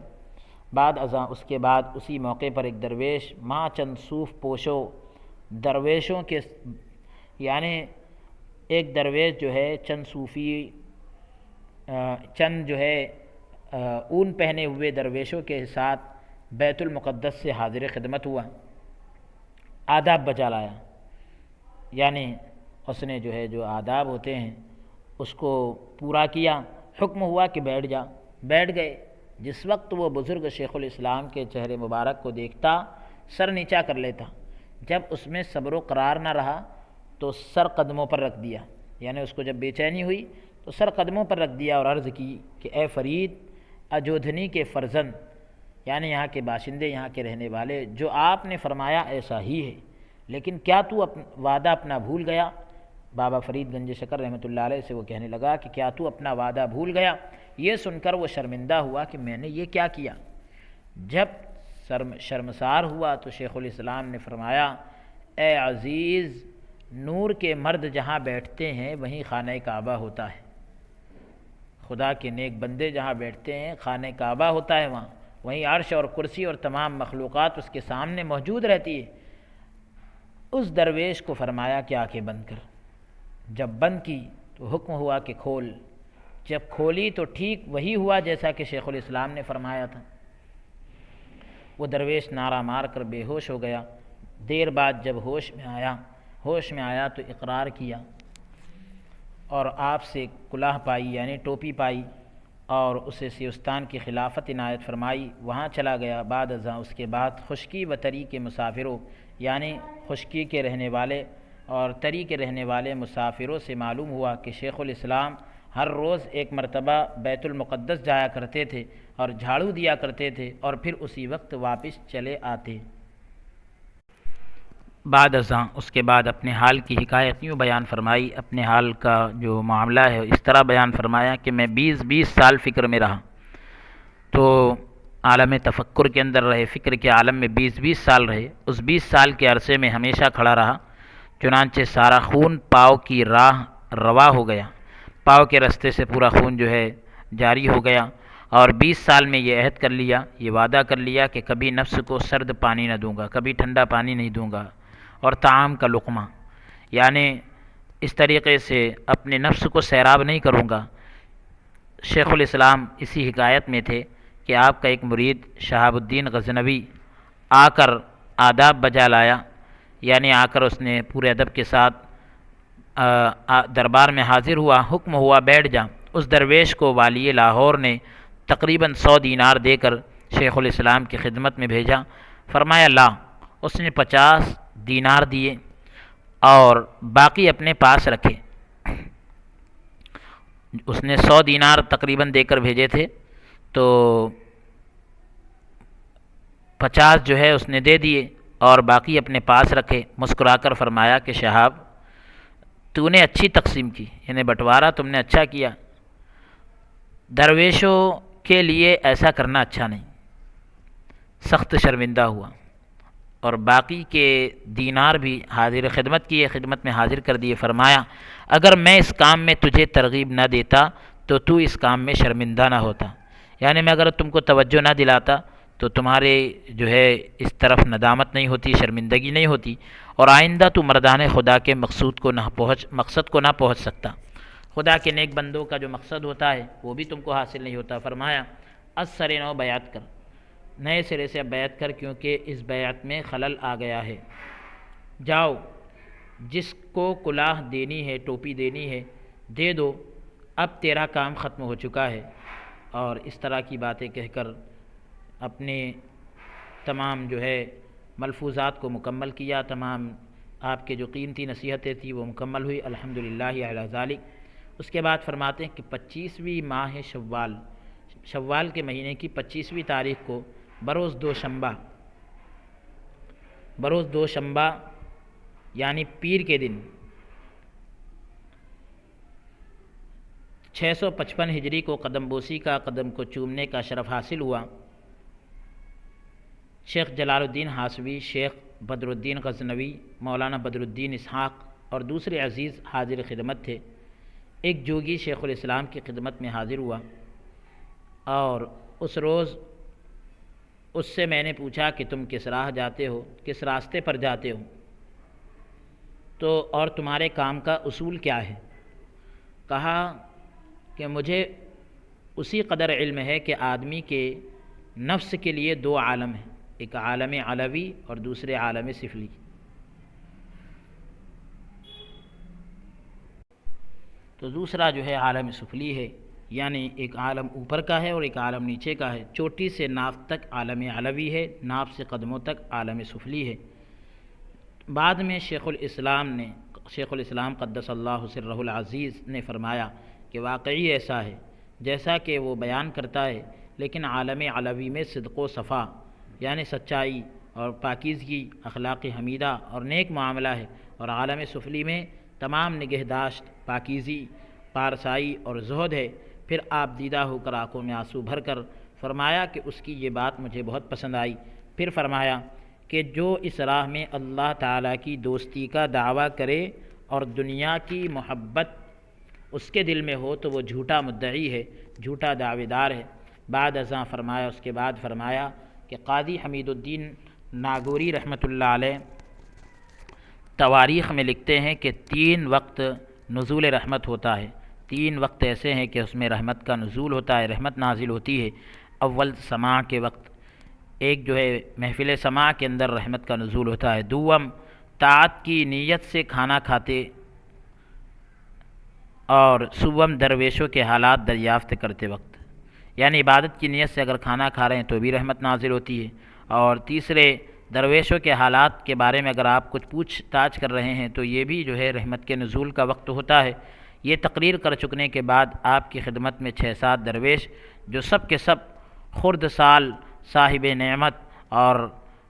بعد ازاں اس کے بعد اسی موقع پر ایک درویش ماں چند صوف پوشو درویشوں کے، یعنی ایک درویش جو ہے چند صوفی چند جو ہے اون پہنے ہوئے درویشوں کے ساتھ بیت المقدس سے حاضر خدمت ہوا۔ آداب بجا لایا، یعنی اس نے جو ہے جو آداب ہوتے ہیں اس کو پورا کیا، حکم ہوا کہ بیٹھ گئے۔ جس وقت وہ بزرگ شیخ الاسلام کے چہرے مبارک کو دیکھتا سر نیچا کر لیتا، جب اس میں صبر و قرار نہ رہا تو سر قدموں پر رکھ دیا، یعنی اس کو جب بے چینی ہوئی تو سر قدموں پر رکھ دیا اور عرض کی کہ اے فرید اجودھنی کے فرزند، یعنی یہاں کے باشندے، یہاں کے رہنے والے، جو آپ نے فرمایا ایسا ہی ہے، لیکن کیا تو وعدہ اپنا بھول گیا؟ بابا فرید گنج شکر رحمۃ اللہ علیہ سے وہ کہنے لگا کہ کیا تو اپنا وعدہ بھول گیا؟ یہ سن کر وہ شرمندہ ہوا کہ میں نے یہ کیا کیا۔ جب شرمسار ہوا تو شیخ الاسلام نے فرمایا اے عزیز، نور کے مرد جہاں بیٹھتے ہیں وہیں خانہ کعبہ ہوتا ہے، خدا کے نیک بندے جہاں بیٹھتے ہیں خانہ کعبہ ہوتا ہے، وہیں عرش اور کرسی اور تمام مخلوقات اس کے سامنے موجود رہتی ہے۔ اس درویش کو فرمایا کہ آنکھیں بند کر۔ جب بند کی تو حکم ہوا کہ کھول، جب کھولی تو ٹھیک وہی ہوا جیسا کہ شیخ الاسلام نے فرمایا تھا۔ وہ درویش نعرہ مار کر بے ہوش ہو گیا۔ دیر بعد جب ہوش میں آیا تو اقرار کیا اور آپ سے کلاه پائی، یعنی ٹوپی پائی، اور اسے سیستان کی خلافت عنایت فرمائی، وہاں چلا گیا۔ بعد ازاں اس کے بعد خشکی و تری کے مسافروں، یعنی خشکی کے رہنے والے اور تری کے رہنے والے مسافروں سے معلوم ہوا کہ شیخ الاسلام ہر روز ایک مرتبہ بیت المقدس جایا کرتے تھے اور جھاڑو دیا کرتے تھے اور پھر اسی وقت واپس چلے آتے۔ بعد ازاں اس کے بعد اپنے حال کی حکایت یوں بیان فرمائی۔ اپنے حال کا جو معاملہ ہے اس طرح بیان فرمایا کہ میں 20 سال فکر میں رہا، تو عالم تفکر کے اندر رہے، فکر کے عالم میں 20 سال رہے۔ اس 20 سال کے عرصے میں ہمیشہ کھڑا رہا، چنانچہ سارا خون پاؤں کی راہ روا ہو گیا، پاؤں کے رستے سے پورا خون جو ہے جاری ہو گیا، اور 20 سال میں یہ عہد کر لیا، یہ وعدہ کر لیا کہ کبھی نفس کو سرد پانی نہ دوں گا، کبھی ٹھنڈا پانی نہیں دوں گا، اور طعام کا لقمہ، یعنی اس طریقے سے اپنے نفس کو سیراب نہیں کروں گا۔ شیخ الاسلام اسی حکایت میں تھے کہ آپ کا ایک مرید شہاب الدین غزنوی آ کر آداب بجا لایا، یعنی آ کر اس نے پورے ادب کے ساتھ دربار میں حاضر ہوا، حکم ہوا بیٹھ جا۔ اس درویش کو والی لاہور نے تقریباً 100 دینار دے کر شیخ الاسلام کی خدمت میں بھیجا، فرمایا لا۔ اس نے 50 دینار دیے اور باقی اپنے پاس رکھے۔ اس نے 100 دینار تقریباً دے کر بھیجے تھے، تو 50 جو ہے اس نے دے دیے اور باقی اپنے پاس رکھے۔ مسکرا کر فرمایا کہ شہاب، تو نے اچھی تقسیم کی، یعنی بٹوارا تم نے اچھا کیا، درویشوں کے لیے ایسا کرنا اچھا نہیں۔ سخت شرمندہ ہوا اور باقی کے دینار بھی حاضر خدمت کیے، خدمت میں حاضر کر دیے۔ فرمایا اگر میں اس کام میں تجھے ترغیب نہ دیتا تو اس کام میں شرمندہ نہ ہوتا، یعنی میں اگر تم کو توجہ نہ دلاتا تو تمہارے جو ہے اس طرف ندامت نہیں ہوتی، شرمندگی نہیں ہوتی، اور آئندہ تو مردان خدا کے مقصد کو نہ پہنچ سکتا۔ خدا کے نیک بندوں کا جو مقصد ہوتا ہے وہ بھی تم کو حاصل نہیں ہوتا۔ فرمایا از سر نو بیعت کر، نئے سرے سے بیعت کر، کیونکہ اس بیعت میں خلل آ گیا ہے۔ جاؤ، جس کو کلاه دینی ہے، ٹوپی دینی ہے، دے دو، اب تیرا کام ختم ہو چکا ہے۔ اور اس طرح کی باتیں کہہ کر اپنے تمام جو ہے ملفوظات کو مکمل کیا، تمام آپ کے جو قیمتی نصیحتیں تھیں وہ مکمل ہوئی، الحمدللہ علی ذالک۔ اس کے بعد فرماتے ہیں کہ 25ویں ماہ شوال کے مہینے کی 25ویں تاریخ کو بروز دوشنبہ یعنی پیر کے دن 655 ہجری کو قدم بوسی کا، قدم کو چومنے کا شرف حاصل ہوا۔ شیخ جلال الدین ہاسوی، شیخ بدر الدین غزنوی، مولانا بدر الدین اسحاق اور دوسرے عزیز حاضر خدمت تھے۔ ایک جوگی شیخ الاسلام کی خدمت میں حاضر ہوا اور اس روز اس سے میں نے پوچھا کہ تم کس راہ جاتے ہو، کس راستے پر جاتے ہو، تو اور تمہارے کام کا اصول کیا ہے؟ کہا کہ مجھے اسی قدر علم ہے کہ آدمی کے نفس کے لیے 2 عالم ہیں، ایک عالم علوی اور دوسرے عالم سفلی۔ تو دوسرا جو ہے عالم سفلی ہے، یعنی ایک عالم اوپر کا ہے اور ایک عالم نیچے کا ہے۔ چوٹی سے ناف تک عالم علوی ہے، ناف سے قدموں تک عالم سفلی ہے۔ بعد میں شیخ الاسلام قدس اللہ سرہ العزیز نے فرمایا کہ واقعی ایسا ہے جیسا کہ وہ بیان کرتا ہے، لیکن عالم علوی میں صدق و صفا یعنی سچائی اور پاکیزگی، اخلاق حمیدہ اور نیک معاملہ ہے، اور عالم سفلی میں تمام نگہداشت، پاکیزی، پارسائی اور زہد ہے۔ پھر آپ دیدہ ہو کر آنکھوں میں آنسو بھر کر فرمایا کہ اس کی یہ بات مجھے بہت پسند آئی۔ پھر فرمایا کہ جو اس راہ میں اللہ تعالیٰ کی دوستی کا دعویٰ کرے اور دنیا کی محبت اس کے دل میں ہو تو وہ جھوٹا مدعی ہے، جھوٹا دعوے دار ہے۔ بعد ازاں فرمایا، اس کے بعد فرمایا کہ قاضی حمید الدین ناگوری رحمۃ اللہ علیہ تواریخ میں لکھتے ہیں کہ 3 وقت نزول رحمت ہوتا ہے، 3 وقت ایسے ہیں کہ اس میں رحمت کا نزول ہوتا ہے، رحمت نازل ہوتی ہے۔ اول سماع کے وقت، ایک جو ہے محفل سماع کے اندر رحمت کا نزول ہوتا ہے۔ دوم طاعت کی نیت سے کھانا کھاتے اور سوم درویشوں کے حالات دریافت کرتے وقت، یعنی عبادت کی نیت سے اگر کھانا کھا رہے ہیں تو بھی رحمت نازل ہوتی ہے۔ اور تیسرے درویشوں کے حالات کے بارے میں اگر آپ کچھ پوچھ تاچھ کر رہے ہیں تو یہ بھی جو ہے رحمت کے نزول کا وقت ہوتا ہے۔ یہ تقریر کر چکنے کے بعد آپ کی خدمت میں 6-7 درویش جو سب کے سب خرد سال صاحب نعمت اور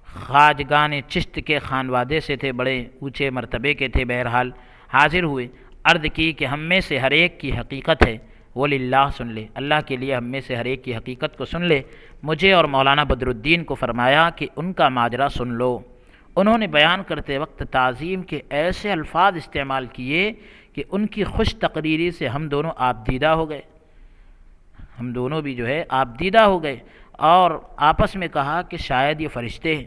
خواجگان چشت کے خانوادے سے تھے، بڑے اونچے مرتبے کے تھے، بہرحال حاضر ہوئے، عرض کی کہ ہم میں سے ہر ایک کی حقیقت ہے، وہ للہ سن لے، اللہ کے لیے ہم میں سے ہر ایک کی حقیقت کو سن لے۔ مجھے اور مولانا بدر الدین کو فرمایا کہ ان کا ماجرا سن لو۔ انہوں نے بیان کرتے وقت تعظیم کے ایسے الفاظ استعمال کیے کہ ان کی خوش تقریری سے ہم دونوں آپ دیدہ ہو گئے، ہم دونوں بھی جو ہے آپ دیدہ ہو گئے، اور آپس میں کہا کہ شاید یہ فرشتے ہیں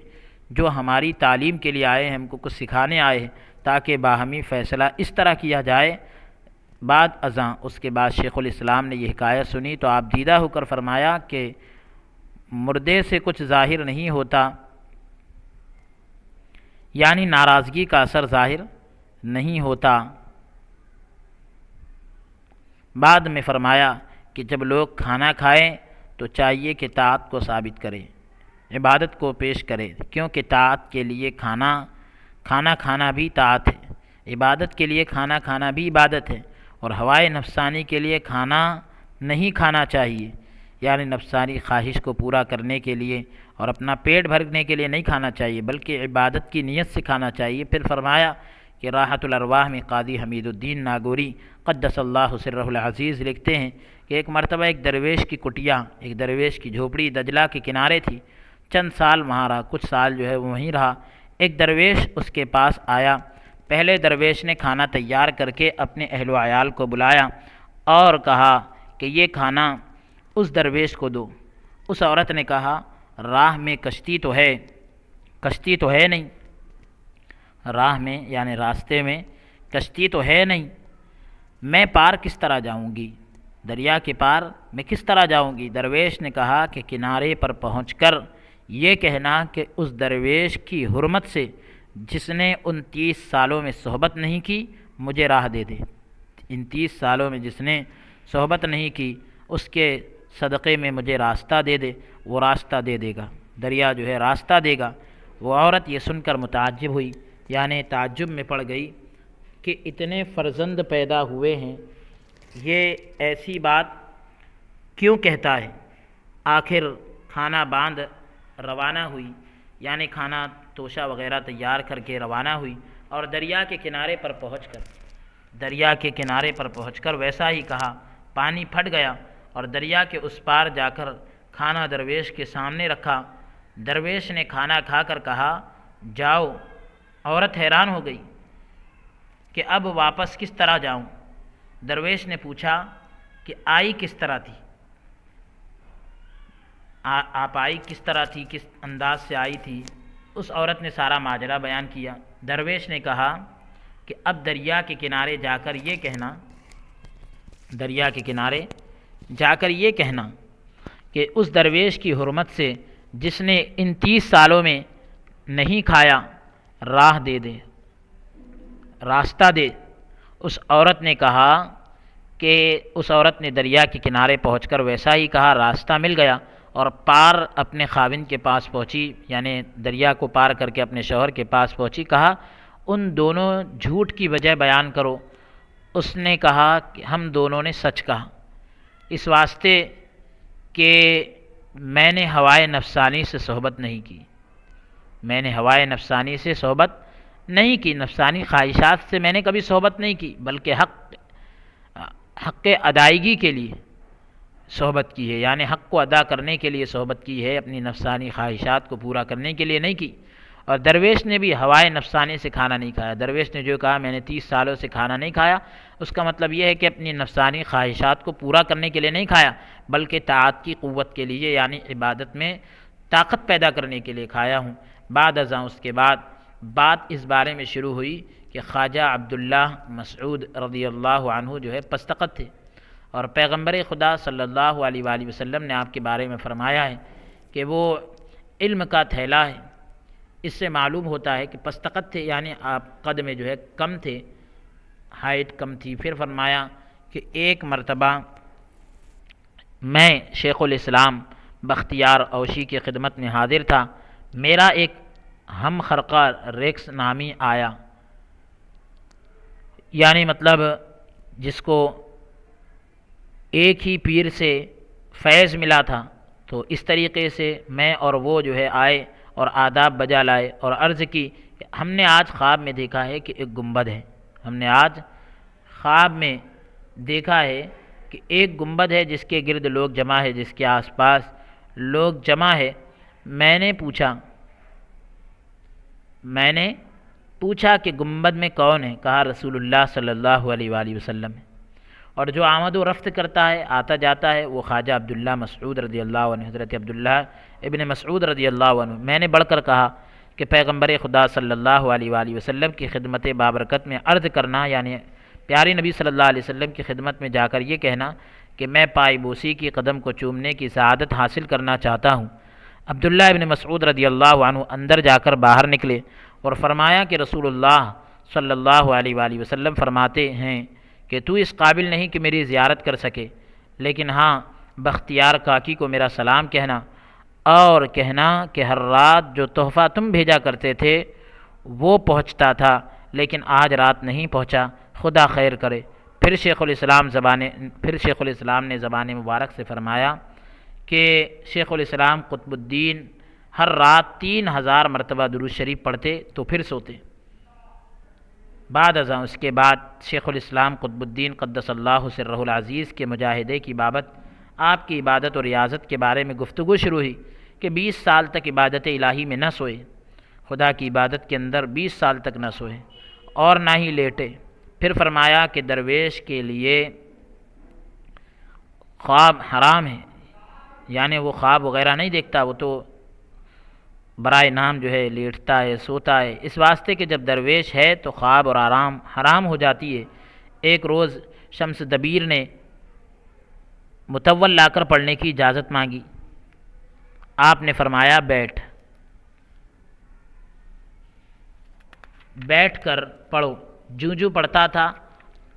جو ہماری تعلیم کے لیے آئے ہیں، ہم کو کچھ سکھانے آئے ہیں تاکہ باہمی فیصلہ اس طرح کیا جائے۔ بعد ازاں اس کے بعد شیخ الاسلام نے یہ حکایت سنی تو آپ دیدہ ہو کر فرمایا کہ مردے سے کچھ ظاہر نہیں ہوتا، یعنی ناراضگی کا اثر ظاہر نہیں ہوتا۔ بعد میں فرمایا کہ جب لوگ کھانا کھائیں تو چاہیے کہ طاعت کو ثابت کرے، عبادت کو پیش کرے، کیونکہ طاعت کے لیے کھانا کھانا بھی طاعت ہے، عبادت کے لیے کھانا کھانا بھی عبادت ہے، اور ہوائے نفسانی کے لیے کھانا نہیں کھانا چاہیے، یعنی نفسانی خواہش کو پورا کرنے کے لیے اور اپنا پیٹ بھرنے کے لیے نہیں کھانا چاہیے بلکہ عبادت کی نیت سے کھانا چاہیے۔ پھر فرمایا کہ راحت الارواح میں قاضی حمید الدین ناگوری قدس اللہ سرہ العزیز لکھتے ہیں کہ ایک مرتبہ ایک درویش کی کٹیا، ایک درویش کی جھوپڑی دجلہ کے کنارے تھی، چند سال وہاں رہا، کچھ سال جو ہے وہ وہیں رہا۔ ایک درویش اس کے پاس آیا، پہلے درویش نے کھانا تیار کر کے اپنے اہل و عیال کو بلایا اور کہا کہ یہ کھانا اس درویش کو دو۔ اس عورت نے کہا راہ میں کشتی تو ہے نہیں، راہ میں یعنی راستے میں کشتی تو ہے نہیں، میں پار کس طرح جاؤں گی، دریا کے پار میں کس طرح جاؤں گی؟ درویش نے کہا کہ کنارے پر پہنچ کر یہ کہنا کہ اس درویش کی حرمت سے جس نے 29 سالوں میں صحبت نہیں کی مجھے راہ دے دے، ان 30 سالوں میں جس نے صحبت نہیں کی اس کے صدقے میں مجھے راستہ دے دے، وہ راستہ دے دے گا، دریا جو ہے راستہ دے گا۔ وہ عورت یہ سن کر متعجب ہوئی، یعنی تعجب میں پڑ گئی کہ اتنے فرزند پیدا ہوئے ہیں، یہ ایسی بات کیوں کہتا ہے؟ آخر کھانا باندھ روانہ ہوئی، یعنی کھانا توشہ وغیرہ تیار کر کے روانہ ہوئی، اور دریا کے کنارے پر پہنچ کر ویسا ہی کہا، پانی پھٹ گیا اور دریا کے اس پار جا کر کھانا درویش کے سامنے رکھا۔ درویش نے کھانا کھا کر کہا جاؤ۔ عورت حیران ہو گئی کہ اب واپس کس طرح جاؤں؟ درویش نے پوچھا کہ آئی کس طرح تھی، آپ آئی کس طرح تھی، کس انداز سے آئی تھی؟ اس عورت نے سارا ماجرا بیان کیا۔ درویش نے کہا کہ اب دریا کے کنارے جا کر یہ کہنا کہ اس درویش کی حرمت سے جس نے ان 30 سالوں میں نہیں کھایا راستہ دے۔ اس عورت نے کہا کہ اس عورت نے دریا کے کنارے پہنچ کر ویسا ہی کہا، راستہ مل گیا، اور پار اپنے خاوند کے پاس پہنچی، یعنی دریا کو پار کر کے اپنے شوہر کے پاس پہنچی۔ کہا ان دونوں جھوٹ کی وجہ بیان کرو۔ اس نے کہا کہ ہم دونوں نے سچ کہا، اس واسطے کہ میں نے ہوائے نفسانی سے صحبت نہیں کی، میں نے ہوائے نفسانی سے صحبت نہیں کی، نفسانی خواہشات سے میں نے کبھی صحبت نہیں کی، بلکہ حق ادائیگی کے لیے صحبت کی ہے، یعنی حق کو ادا کرنے کے لیے صحبت کی ہے، اپنی نفسانی خواہشات کو پورا کرنے کے لیے نہیں کی۔ اور درویش نے بھی ہوائے نفسانی سے کھانا نہیں کھایا۔ درویش نے جو کہا میں نے 30 سالوں سے کھانا نہیں کھایا، اس کا مطلب یہ ہے کہ اپنی نفسانی خواہشات کو پورا کرنے کے لیے نہیں کھایا، بلکہ طاعت کی قوت کے لیے، یعنی عبادت میں طاقت پیدا کرنے کے لیے کھایا ہوں۔ بعد ازاں اس کے بعد بات اس بارے میں شروع ہوئی کہ خواجہ عبداللہ مسعود رضی اللہ عنہ جو ہے پستقت تھے، اور پیغمبر خدا صلی اللہ علیہ وآلہ وسلم نے آپ کے بارے میں فرمایا ہے کہ وہ علم کا تھیلا ہے۔ اس سے معلوم ہوتا ہے کہ پستقت تھے، یعنی آپ قد میں جو ہے کم تھے، ہائٹ کم تھی۔ پھر فرمایا کہ ایک مرتبہ میں شیخ الاسلام بختیار اوشی کی خدمت میں حاضر تھا، میرا ایک ہم خرقہ ریکس نامی آیا، یعنی مطلب جس کو ایک ہی پیر سے فیض ملا تھا، تو اس طریقے سے میں اور وہ جو ہے آئے اور آداب بجا لائے اور عرض کی کہ ہم نے آج خواب میں دیکھا ہے کہ ایک گنبد ہے، ہم نے آج خواب میں دیکھا ہے کہ ایک گنبد ہے جس کے گرد لوگ جمع ہے، جس کے آس پاس لوگ جمع ہے۔ میں نے پوچھا کہ گنبد میں کون ہے؟ کہا رسول اللہ صلی اللہ علیہ وآلہ وسلم ہے، اور جو آمد و رفت کرتا ہے، آتا جاتا ہے، وہ خواجہ عبداللہ مسعود رضی اللہ عنہ، حضرت عبداللہ ابن مسعود رضی اللہ عنہ۔ میں نے بڑھ کر کہا کہ پیغمبر خدا صلی اللہ علیہ وآلہ وسلم کی خدمت بابرکت میں عرض کرنا، یعنی پیارے نبی صلی اللہ علیہ وسلم کی خدمت میں جا کر یہ کہنا کہ میں پائی بوسی کی قدم کو چومنے کی سعادت حاصل کرنا چاہتا ہوں۔ عبداللہ ابن مسعود رضی اللہ عنہ اندر جا کر باہر نکلے اور فرمایا کہ رسول اللہ صلی اللہ علیہ وآلہ وسلم فرماتے ہیں کہ تو اس قابل نہیں کہ میری زیارت کر سکے، لیکن ہاں بختیار کاکی کو میرا سلام کہنا، اور کہنا کہ ہر رات جو تحفہ تم بھیجا کرتے تھے وہ پہنچتا تھا، لیکن آج رات نہیں پہنچا، خدا خیر کرے۔ پھر شیخ الاسلام نے زبان مبارک سے فرمایا کہ شیخ الاسلام قطب الدین ہر رات 3000 مرتبہ درود شریف پڑھتے تو پھر سوتے۔ بعد ازاں اس کے بعد شیخ الاسلام قطب الدین قدس اللہ سرہ العزیز کے مجاہدے کی بابت، آپ کی عبادت و ریاضت کے بارے میں گفتگو شروع ہوئی کہ 20 سال تک عبادت الہی میں نہ سوئے، خدا کی عبادت کے اندر 20 سال تک نہ سوئے اور نہ ہی لیٹے۔ پھر فرمایا کہ درویش کے لیے خواب حرام ہے، یعنی وہ خواب وغیرہ نہیں دیکھتا، وہ تو برائے نام جو ہے لیٹتا ہے، سوتا ہے، اس واسطے کہ جب درویش ہے تو خواب اور آرام حرام ہو جاتی ہے۔ ایک روز شمس دبیر نے متول لا کر پڑھنے کی اجازت مانگی، آپ نے فرمایا بیٹھ کر پڑھو۔ جو پڑھتا تھا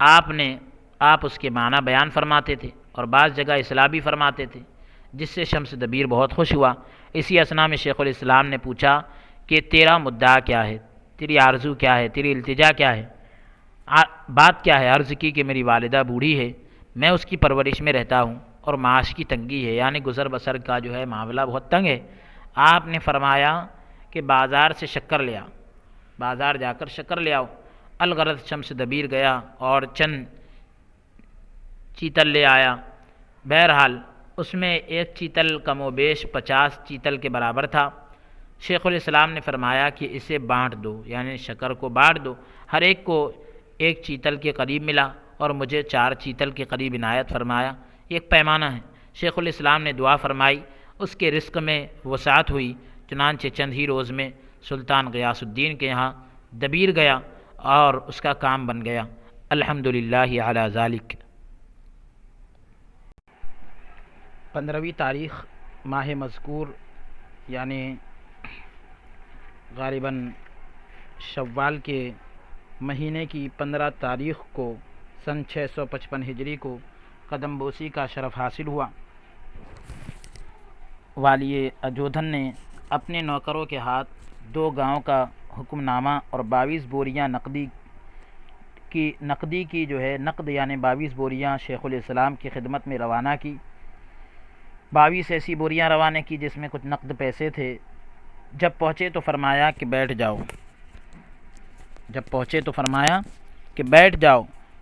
آپ اس کے معنی بیان فرماتے تھے اور بعض جگہ اصلاح بھی فرماتے تھے، جس سے شمس دبیر بہت خوش ہوا۔ اسی اثناء میں شیخ الاسلام نے پوچھا کہ تیرا مدعا کیا ہے، تیری آرزو کیا ہے، تیری التجا کیا ہے، بات کیا ہے؟ عرض کی کہ میری والدہ بوڑھی ہے، میں اس کی پرورش میں رہتا ہوں اور معاش کی تنگی ہے، یعنی گزر بسر کا جو ہے معاملہ بہت تنگ ہے۔ آپ نے فرمایا کہ بازار سے شکر لے آؤ، بازار جا کر شکر لے آؤ۔ الغرض شمس دبیر گیا اور چند چیتل لے آیا۔ بہرحال اس میں ایک چیتل کم و بیش 50 چیتل کے برابر تھا۔ شیخ الاسلام نے فرمایا کہ اسے بانٹ دو، یعنی شکر کو بانٹ دو، ہر ایک کو ایک چیتل کے قریب ملا اور مجھے 4 چیتل کے قریب عنایت فرمایا۔ یہ ایک پیمانہ ہے۔ شیخ الاسلام نے دعا فرمائی، اس کے رزق میں وسعت ہوئی، چنانچہ چند ہی روز میں سلطان غیاث الدین کے یہاں دبیر گیا اور اس کا کام بن گیا۔ الحمدللہ علی ذالک۔ 15ویں تاریخ ماہ مذکور، یعنی غالباً شوال کے مہینے کی 15 تاریخ کو سن 655 ہجری کو قدم بوسی کا شرف حاصل ہوا۔ والی اجودھن نے اپنے نوکروں کے ہاتھ 2 گاؤں کا حکم نامہ اور 22 بوریاں نقد یعنی 22 بوریاں شیخ الاسلام کی خدمت میں روانہ کی۔ 22 ایسی بوریاں روانہ کی جس میں کچھ نقد پیسے تھے۔ جب پہنچے تو فرمایا کہ بیٹھ جاؤ۔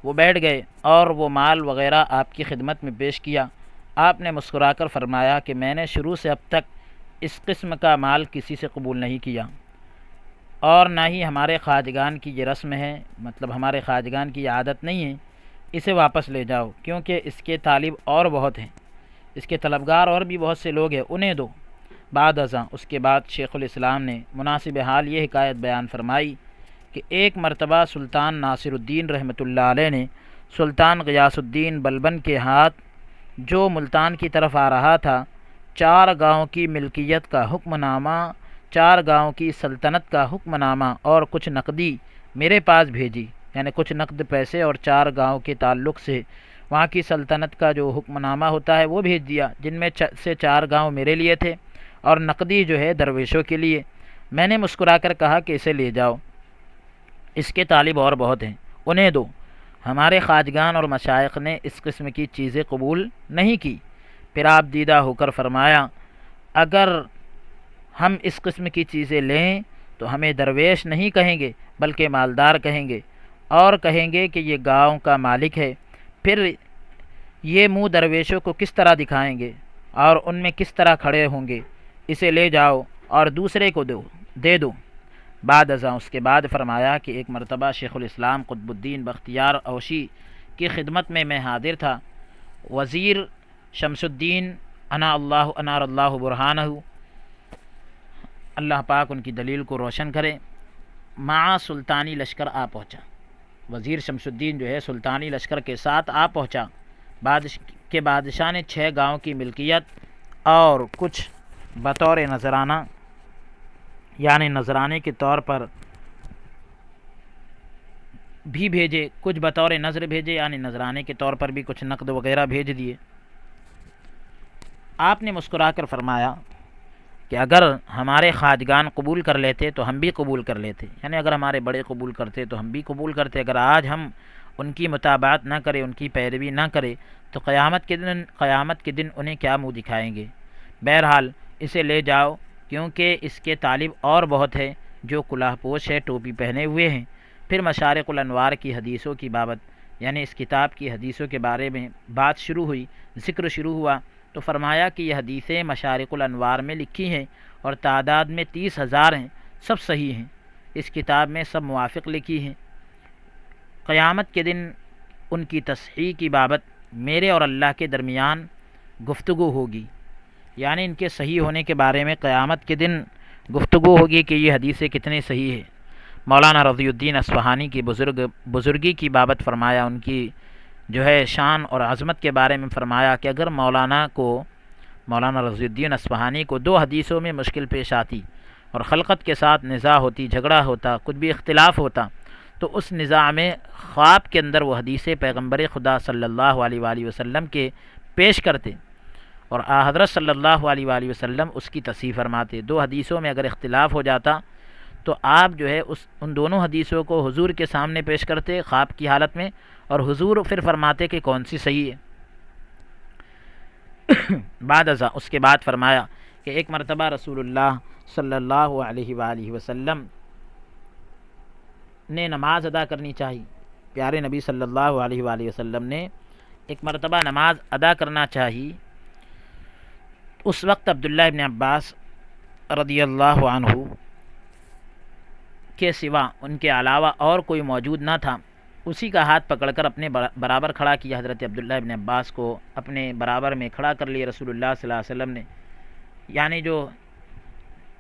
وہ بیٹھ گئے اور وہ مال وغیرہ آپ کی خدمت میں پیش کیا۔ آپ نے مسکرا کر فرمایا کہ میں نے شروع سے اب تک اس قسم کا مال کسی سے قبول نہیں کیا، اور نہ ہی ہمارے خواجگان کی یہ رسم ہے، مطلب ہمارے خواجگان کی یہ عادت نہیں ہے۔ اسے واپس لے جاؤ، کیونکہ اس کے طالب اور بہت ہیں، اس کے طلبگار اور بھی بہت سے لوگ ہیں، انہیں دو۔ بعد ازاں اس کے بعد شیخ الاسلام نے مناسب حال یہ حکایت بیان فرمائی کہ ایک مرتبہ سلطان ناصر الدین رحمۃ اللہ علیہ نے سلطان غیاث الدین بلبن کے ہاتھ جو ملتان کی طرف آ رہا تھا 4 گاؤں کی ملکیت کا حکم نامہ، 4 گاؤں کی سلطنت کا حکم نامہ اور کچھ نقدی میرے پاس بھیجی، یعنی کچھ نقد پیسے اور 4 گاؤں کے تعلق سے وہاں کی سلطنت کا جو حکم نامہ ہوتا ہے وہ بھیج دیا، جن میں سے 4 گاؤں میرے لیے تھے اور نقدی جو ہے درویشوں کے لیے۔ میں نے مسکرا کر کہا کہ اسے لے جاؤ، اس کے طالب اور بہت ہیں، انہیں دو۔ ہمارے خواجگان اور مشائخ نے اس قسم کی چیزیں قبول نہیں کی۔ پھر آپ دیدہ ہو کر فرمایا اگر ہم اس قسم کی چیزیں لیں تو ہمیں درویش نہیں کہیں گے بلکہ مالدار کہیں گے، اور کہیں گے کہ یہ گاؤں کا مالک ہے۔ پھر یہ منہ درویشوں کو کس طرح دکھائیں گے اور ان میں کس طرح کھڑے ہوں گے؟ اسے لے جاؤ اور دوسرے کو دے دو۔ بعد ازاں اس کے بعد فرمایا کہ ایک مرتبہ شیخ الاسلام قطب الدین بختیار اوشی کی خدمت میں حاضر تھا۔ وزیر شمس الدین انار اللہ برہانہ، اللہ پاک ان کی دلیل کو روشن کرے، مع سلطانی لشکر آ پہنچا۔ وزیر شمس الدین جو ہے سلطانی لشکر کے ساتھ آ پہنچا۔ بادشاہ نے 6 گاؤں کی ملکیت اور کچھ بطور نذرانہ یعنی نذرانے کے طور پر بھی بھیجے، کچھ بطور نذر بھیجے یعنی نذرانے کے طور پر بھی کچھ نقد وغیرہ بھیج دیے۔ آپ نے مسکرا کر فرمایا کہ اگر ہمارے خواجگان قبول کر لیتے تو ہم بھی قبول کر لیتے، یعنی اگر ہمارے بڑے قبول کرتے تو ہم بھی قبول کرتے، اگر آج ہم ان کی متابعت نہ کریں، ان کی پیروی نہ کریں تو قیامت کے دن انہیں کیا منہ دکھائیں گے؟ بہرحال اسے لے جاؤ، کیونکہ اس کے طالب اور بہت ہیں جو کلاه پوش ہے، ٹوپی پہنے ہوئے ہیں۔ پھر مشارق الانوار کی حدیثوں کی بابت یعنی اس کتاب کی حدیثوں کے بارے میں بات شروع ہوئی، ذکر شروع ہوا، تو فرمایا کہ یہ حدیثیں مشارق الانوار میں لکھی ہیں اور تعداد میں 30,000 ہیں، سب صحیح ہیں، اس کتاب میں سب موافق لکھی ہیں۔ قیامت کے دن ان کی تصحیح کی بابت میرے اور اللہ کے درمیان گفتگو ہوگی، یعنی ان کے صحیح ہونے کے بارے میں قیامت کے دن گفتگو ہوگی کہ یہ حدیثیں کتنی صحیح ہیں۔ مولانا رضی الدین اصفہانی کی بزرگی کی بابت فرمایا، ان کی جو ہے شان اور عظمت کے بارے میں فرمایا کہ اگر مولانا رضی الدین اصفہانی کو 2 حدیثوں میں مشکل پیش آتی اور خلقت کے ساتھ نزاع ہوتی، جھگڑا ہوتا، کچھ بھی اختلاف ہوتا، تو اس نزاع میں خواب کے اندر وہ حدیثیں پیغمبر خدا صلی اللہ علیہ وآلہ وسلم کے پیش کرتے اور حضرت صلی اللہ علیہ وآلہ وسلم اس کی تصحیح فرماتے۔ 2 حدیثوں میں اگر اختلاف ہو جاتا تو آپ جو ہے ان دونوں حدیثوں کو حضور کے سامنے پیش کرتے خواب کی حالت میں، اور حضور پھر فرماتے کہ کون سی صحیح ہے۔ بعد ازاں اس کے بعد فرمایا کہ ایک مرتبہ رسول اللہ صلی اللہ علیہ وآلہ وسلم نے نماز ادا کرنی چاہی، پیارے نبی صلی اللہ علیہ وآلہ وسلم نے ایک مرتبہ نماز ادا کرنا چاہی۔ اس وقت عبداللہ ابن عباس رضی اللہ عنہ کے سوا ان کے علاوہ اور کوئی موجود نہ تھا۔ اسی کا ہاتھ پکڑ کر اپنے برابر کھڑا کیا، حضرت عبداللہ ابن عباس کو اپنے برابر میں کھڑا کر لیا رسول اللہ صلی اللہ علیہ وسلم نے، یعنی جو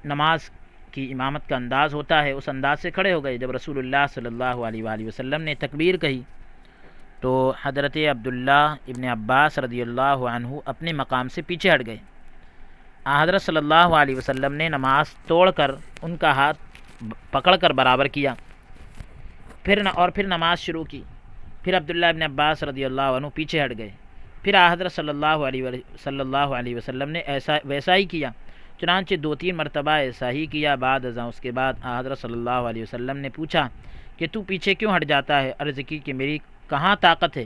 نماز کی امامت کا انداز ہوتا ہے اس انداز سے کھڑے ہو گئے۔ جب رسول اللہ صلی اللہ علیہ وآلہ وسلم نے تکبیر کہی تو حضرت عبداللہ ابن عباس رضی اللہ عنہ اپنے مقام سے پیچھے ہٹ گئے۔ حضرت صلی اللہ علیہ وسلم نے نماز توڑ کر ان کا ہاتھ پکڑ کر برابر کیا، پھر نماز شروع کی۔ پھر عبداللہ ابن عباس رضی اللہ عنہ پیچھے ہٹ گئے۔ پھر حضرت صلی اللہ علیہ وسلم نے ویسا ہی کیا، چنانچہ 2-3 مرتبہ ایسا ہی کیا۔ بعد ازاں اس کے بعد حضرت صلی اللہ علیہ وسلم نے پوچھا کہ تو پیچھے کیوں ہٹ جاتا ہے؟ عرض کی کہ میری کہاں طاقت ہے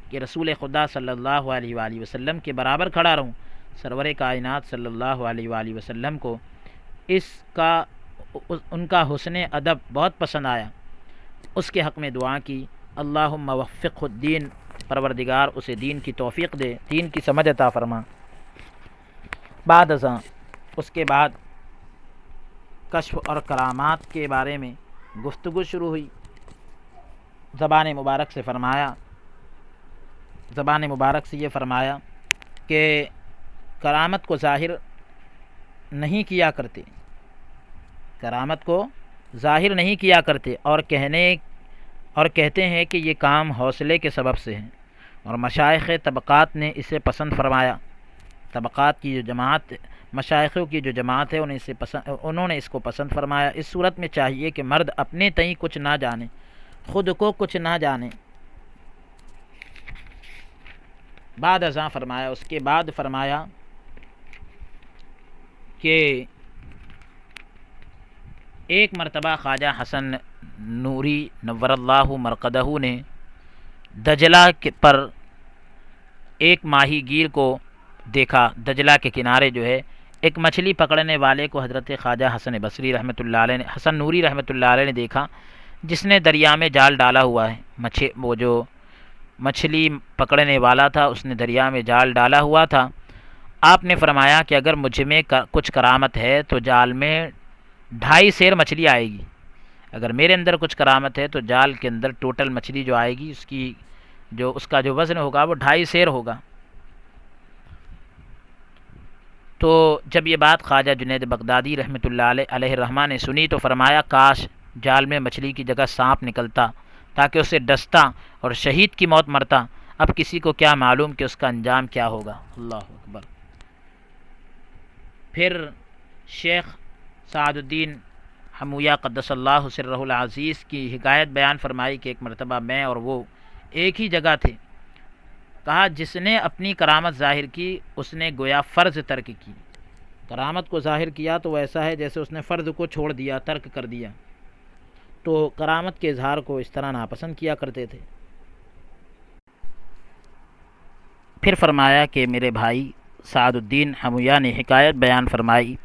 کہ رسول خدا صلی اللہ علیہ وآلہ وسلم کے برابر کھڑا رہوں۔ سرور کائنات صلی اللہ علیہ وآلہ وسلم کو ان کا حسن ادب بہت پسند آیا۔ اس کے حق میں دعا کی، اللہم وفقہ الدین، پروردگار اسے دین کی توفیق دے، دین کی سمجھ عطا فرما۔ بعد ازاں اس کے بعد کشف اور کرامات کے بارے میں گفتگو شروع ہوئی۔ زبان مبارک سے یہ فرمایا کہ کرامت کو ظاہر نہیں کیا کرتے، اور کہتے ہیں کہ یہ کام حوصلے کے سبب سے ہیں، اور مشائخ طبقات نے اسے پسند فرمایا۔ طبقات کی جو جماعت، مشائخوں کی جو جماعت ہے انہوں نے اس کو پسند فرمایا۔ اس صورت میں چاہیے کہ مرد اپنے تئیں کچھ نہ جانے، خود کو کچھ نہ جانے۔ بعد ازاں فرمایا، اس کے بعد فرمایا کہ ایک مرتبہ خواجہ حسن نوری نور اللہ مرقدہ نے دجلہ پر ایک ماہی گیر کو دیکھا۔ دجلہ کے کنارے جو ہے ایک مچھلی پکڑنے والے کو حضرت خواجہ حسن نوری رحمۃ اللہ علیہ نے دیکھا، جس نے دریا میں جال ڈالا ہوا ہے۔ وہ جو مچھلی پکڑنے والا تھا اس نے دریا میں جال ڈالا ہوا تھا۔ آپ نے فرمایا کہ اگر مجھ میں کچھ کرامت ہے تو جال میں 2.5 سیر مچھلی آئے گی۔ اگر میرے اندر کچھ کرامت ہے تو جال کے اندر ٹوٹل مچھلی جو آئے گی اس کا جو وزن ہوگا وہ 2.5 سیر ہوگا۔ تو جب یہ بات خواجہ جنید بغدادی رحمۃ اللہ علیہ الرحمٰ نے سنی تو فرمایا کاش جال میں مچھلی کی جگہ سانپ نکلتا تاکہ اسے ڈستا اور شہید کی موت مرتا۔ اب کسی کو کیا معلوم کہ اس کا انجام کیا ہوگا۔ اللہ اکبر۔ پھر شیخ سعد الدین حمویہ قدس اللہ سرہ العزیز کی حکایت بیان فرمائی کہ ایک مرتبہ میں اور وہ ایک ہی جگہ تھے۔ کہا جس نے اپنی کرامت ظاہر کی اس نے گویا فرض ترک کی۔ کرامت کو ظاہر کیا تو ایسا ہے جیسے اس نے فرض کو چھوڑ دیا، ترک کر دیا۔ تو کرامت کے اظہار کو اس طرح ناپسند کیا کرتے تھے۔ پھر فرمایا کہ میرے بھائی سعد الدین حمویہ نے حکایت بیان فرمائی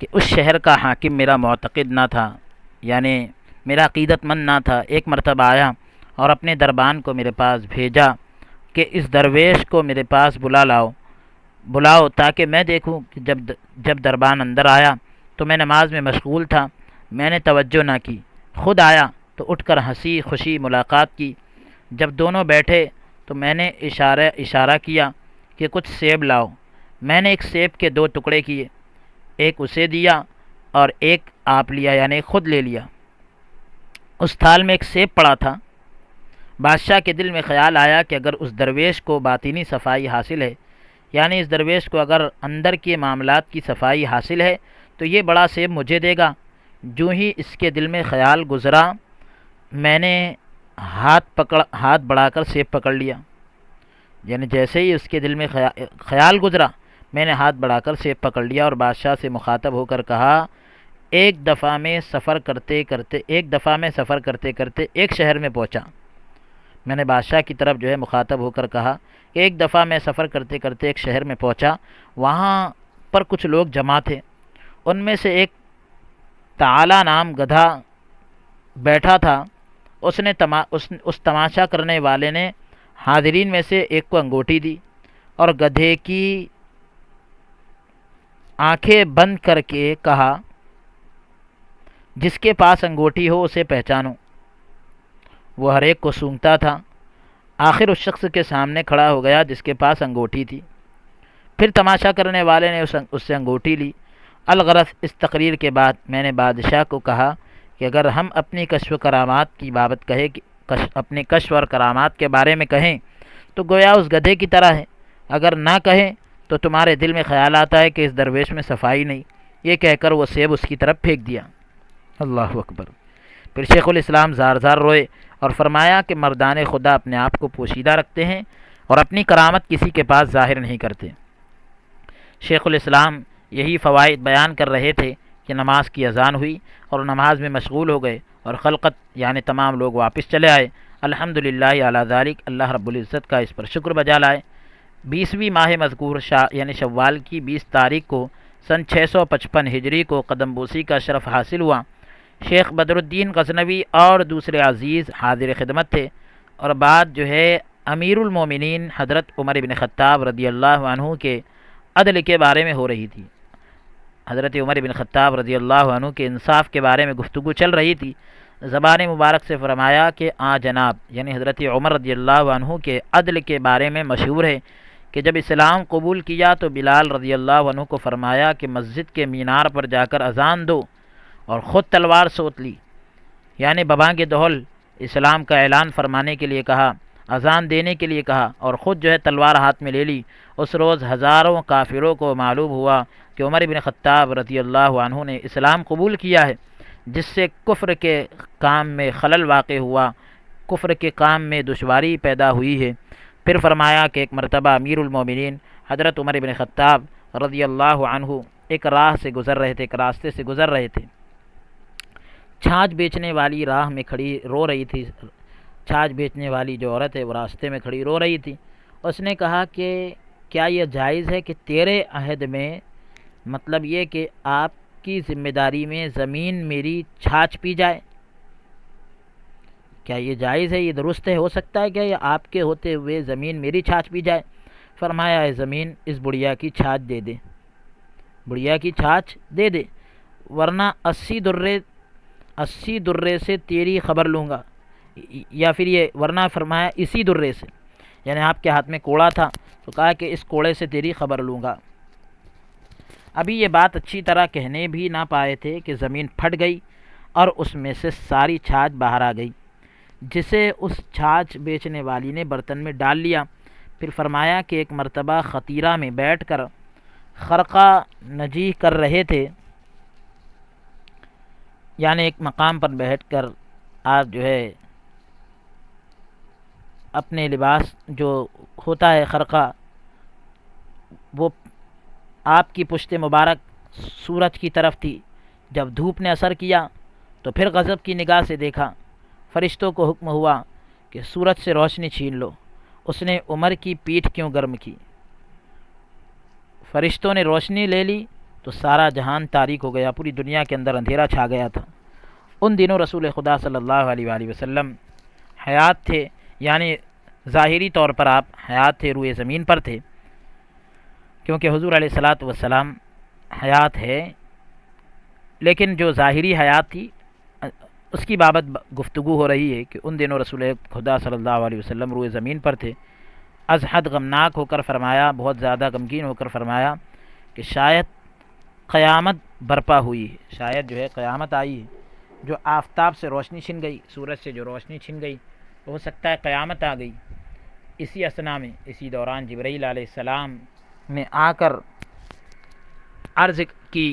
کہ اس شہر کا حاکم میرا معتقد نہ تھا، یعنی میرا عقیدت مند نہ تھا۔ ایک مرتبہ آیا اور اپنے دربان کو میرے پاس بھیجا کہ اس درویش کو میرے پاس بلاؤ تاکہ میں دیکھوں۔ کہ جب دربان اندر آیا تو میں نماز میں مشغول تھا، میں نے توجہ نہ کی۔ خود آیا تو اٹھ کر ہنسی خوشی ملاقات کی۔ جب دونوں بیٹھے تو میں نے اشارہ کیا کہ کچھ سیب لاؤ۔ میں نے ایک سیب کے 2 ٹکڑے کیے، ایک اسے دیا اور ایک آپ لیا، یعنی خود لے لیا۔ اس تھال میں ایک سیب پڑا تھا۔ بادشاہ کے دل میں خیال آیا کہ اگر اس درویش کو باطنی صفائی حاصل ہے، یعنی اس درویش کو اگر اندر کے معاملات کی صفائی حاصل ہے تو یہ بڑا سیب مجھے دے گا۔ جو ہی اس کے دل میں خیال گزرا میں نے ہاتھ بڑھا کر سیب پکڑ لیا، یعنی جیسے ہی اس کے دل میں خیال گزرا میں نے ہاتھ بڑھا کر سیب پکڑ لیا اور بادشاہ سے مخاطب ہو کر کہا ایک دفعہ میں سفر کرتے کرتے ایک شہر میں پہنچا۔ میں نے بادشاہ کی طرف جو ہے مخاطب ہو کر کہا کہ ایک دفعہ میں سفر کرتے کرتے ایک شہر میں پہنچا، وہاں پر کچھ لوگ جمع تھے، ان میں سے ایک تعالی نام گدھا بیٹھا تھا۔ اس تماشا کرنے والے نے حاضرین میں سے ایک کو انگوٹھی دی اور گدھے کی آنکھیں بند کر کے کہا جس کے پاس انگوٹھی ہو اسے پہچانو۔ وہ ہر ایک کو سونگھتا تھا، آخر اس شخص کے سامنے کھڑا ہو گیا جس کے پاس انگوٹھی تھی۔ پھر تماشا کرنے والے نے اس سے انگوٹھی لی۔ الغرض اس تقریر کے بعد میں نے بادشاہ کو کہا کہ اگر ہم اپنی کشف و کرامات کی بابت اپنے کشف اور کرامات کے بارے میں کہیں تو گویا اس گدھے کی طرح ہے، اگر نہ کہیں تو تمہارے دل میں خیال آتا ہے کہ اس درویش میں صفائی نہیں۔ یہ کہہ کر وہ سیب اس کی طرف پھینک دیا۔ اللہ اکبر۔ پھر شیخ الاسلام زار زار روئے اور فرمایا کہ مردان خدا اپنے آپ کو پوشیدہ رکھتے ہیں اور اپنی کرامت کسی کے پاس ظاہر نہیں کرتے۔ شیخ الاسلام یہی فوائد بیان کر رہے تھے کہ نماز کی اذان ہوئی اور نماز میں مشغول ہو گئے اور خلقت یعنی تمام لوگ واپس چلے آئے۔ الحمدللہ علی ذالک، اللہ رب العزت کا اس پر شکر بجا لائے۔ 20ویں ماہ مذکور یعنی شوال کی 20 تاریخ کو سن 655 ہجری کو قدم بوسی کا شرف حاصل ہوا۔ شیخ بدر الدین غزنوی اور دوسرے عزیز حاضر خدمت تھے، اور بات جو ہے امیر المومنین حضرت عمر بن خطاب رضی اللہ عنہ کے عدل کے بارے میں ہو رہی تھی۔ حضرت عمر بن خطاب رضی اللہ عنہ کے انصاف کے بارے میں گفتگو چل رہی تھی۔ زبان مبارک سے فرمایا کہ جناب یعنی حضرت عمر رضی اللہ عنہ کے عدل کے بارے میں مشہور ہے کہ جب اسلام قبول کیا تو بلال رضی اللہ عنہ کو فرمایا کہ مسجد کے مینار پر جا کر اذان دو، اور خود تلوار سوت لی، یعنی ببانگ دہل اسلام کا اعلان فرمانے کے لیے کہا، اذان دینے کے لیے کہا، اور خود جو ہے تلوار ہاتھ میں لے لی۔ اس روز ہزاروں کافروں کو معلوم ہوا کہ عمر بن خطاب رضی اللہ عنہ نے اسلام قبول کیا ہے، جس سے کفر کے کام میں خلل واقع ہوا، کفر کے کام میں دشواری پیدا ہوئی ہے۔ پھر فرمایا کہ ایک مرتبہ امیر المومنین حضرت عمر بن خطاب رضی اللہ عنہ ایک راستے سے گزر رہے تھے۔ چھاچھ بیچنے والی راہ میں کھڑی رو رہی تھی۔ چھاچھ بیچنے والی جو عورت ہے وہ راستے میں کھڑی رو رہی تھی۔ اس نے کہا کہ کیا یہ جائز ہے کہ تیرے عہد میں، مطلب یہ کہ آپ کی ذمہ داری میں زمین میری چھاچھ پی جائے؟ کیا یہ جائز ہے، یہ درست ہے، ہو سکتا ہے کہ یہ آپ کے ہوتے ہوئے زمین میری چھاچھ پی جائے؟ فرمایا ہے زمین اس بڑھیا کی چھاچھ دے دے، بڑھیا کی چھاچھ دے دے، ورنہ 80 درے سے تیری خبر لوں گا، یا پھر یہ ورنہ فرمایا اسی درے سے، یعنی آپ کے ہاتھ میں کوڑا تھا تو کہا کہ اس کوڑے سے تیری خبر لوں گا۔ ابھی یہ بات اچھی طرح کہنے بھی نہ پائے تھے کہ زمین پھٹ گئی اور اس میں سے ساری چھاچھ باہر آ گئی، جسے اس چھاچھ بیچنے والی نے برتن میں ڈال لیا۔ پھر فرمایا کہ ایک مرتبہ خطیرہ میں بیٹھ کر خرقہ نجیح کر رہے تھے، یعنی ایک مقام پر بیٹھ کر آپ جو ہے اپنے لباس جو ہوتا ہے خرقہ، وہ آپ کی پشت مبارک سورج کی طرف تھی۔ جب دھوپ نے اثر کیا تو پھر غضب کی نگاہ سے دیکھا۔ فرشتوں کو حکم ہوا کہ سورج سے روشنی چھین لو۔ اس نے عمر کی پیٹھ کیوں گرم کی؟ فرشتوں نے روشنی لے لی تو سارا جہان تاریک ہو گیا، پوری دنیا کے اندر اندھیرا چھا گیا تھا۔ ان دنوں رسول خدا صلی اللہ علیہ وآلہ وسلم حیات تھے، یعنی ظاہری طور پر آپ حیات تھے، روئے زمین پر تھے، کیونکہ حضور علیہ الصلاۃ والسلام حیات ہے، لیکن جو ظاہری حیات تھی اس کی بابت گفتگو ہو رہی ہے کہ ان دنوں رسول خدا صلی اللہ علیہ وسلم روئے زمین پر تھے۔ از حد غمناک ہو کر فرمایا، بہت زیادہ غمگین ہو کر فرمایا کہ شاید قیامت برپا ہوئی ہے، شاید جو ہے قیامت آئی ہے، جو آفتاب سے روشنی چھن گئی، سورج سے جو روشنی چھن گئی، ہو سکتا ہے قیامت آ گئی۔ اسی اسنا میں، اسی دوران جبرائیل علیہ السلام نے آ کر عرض کی،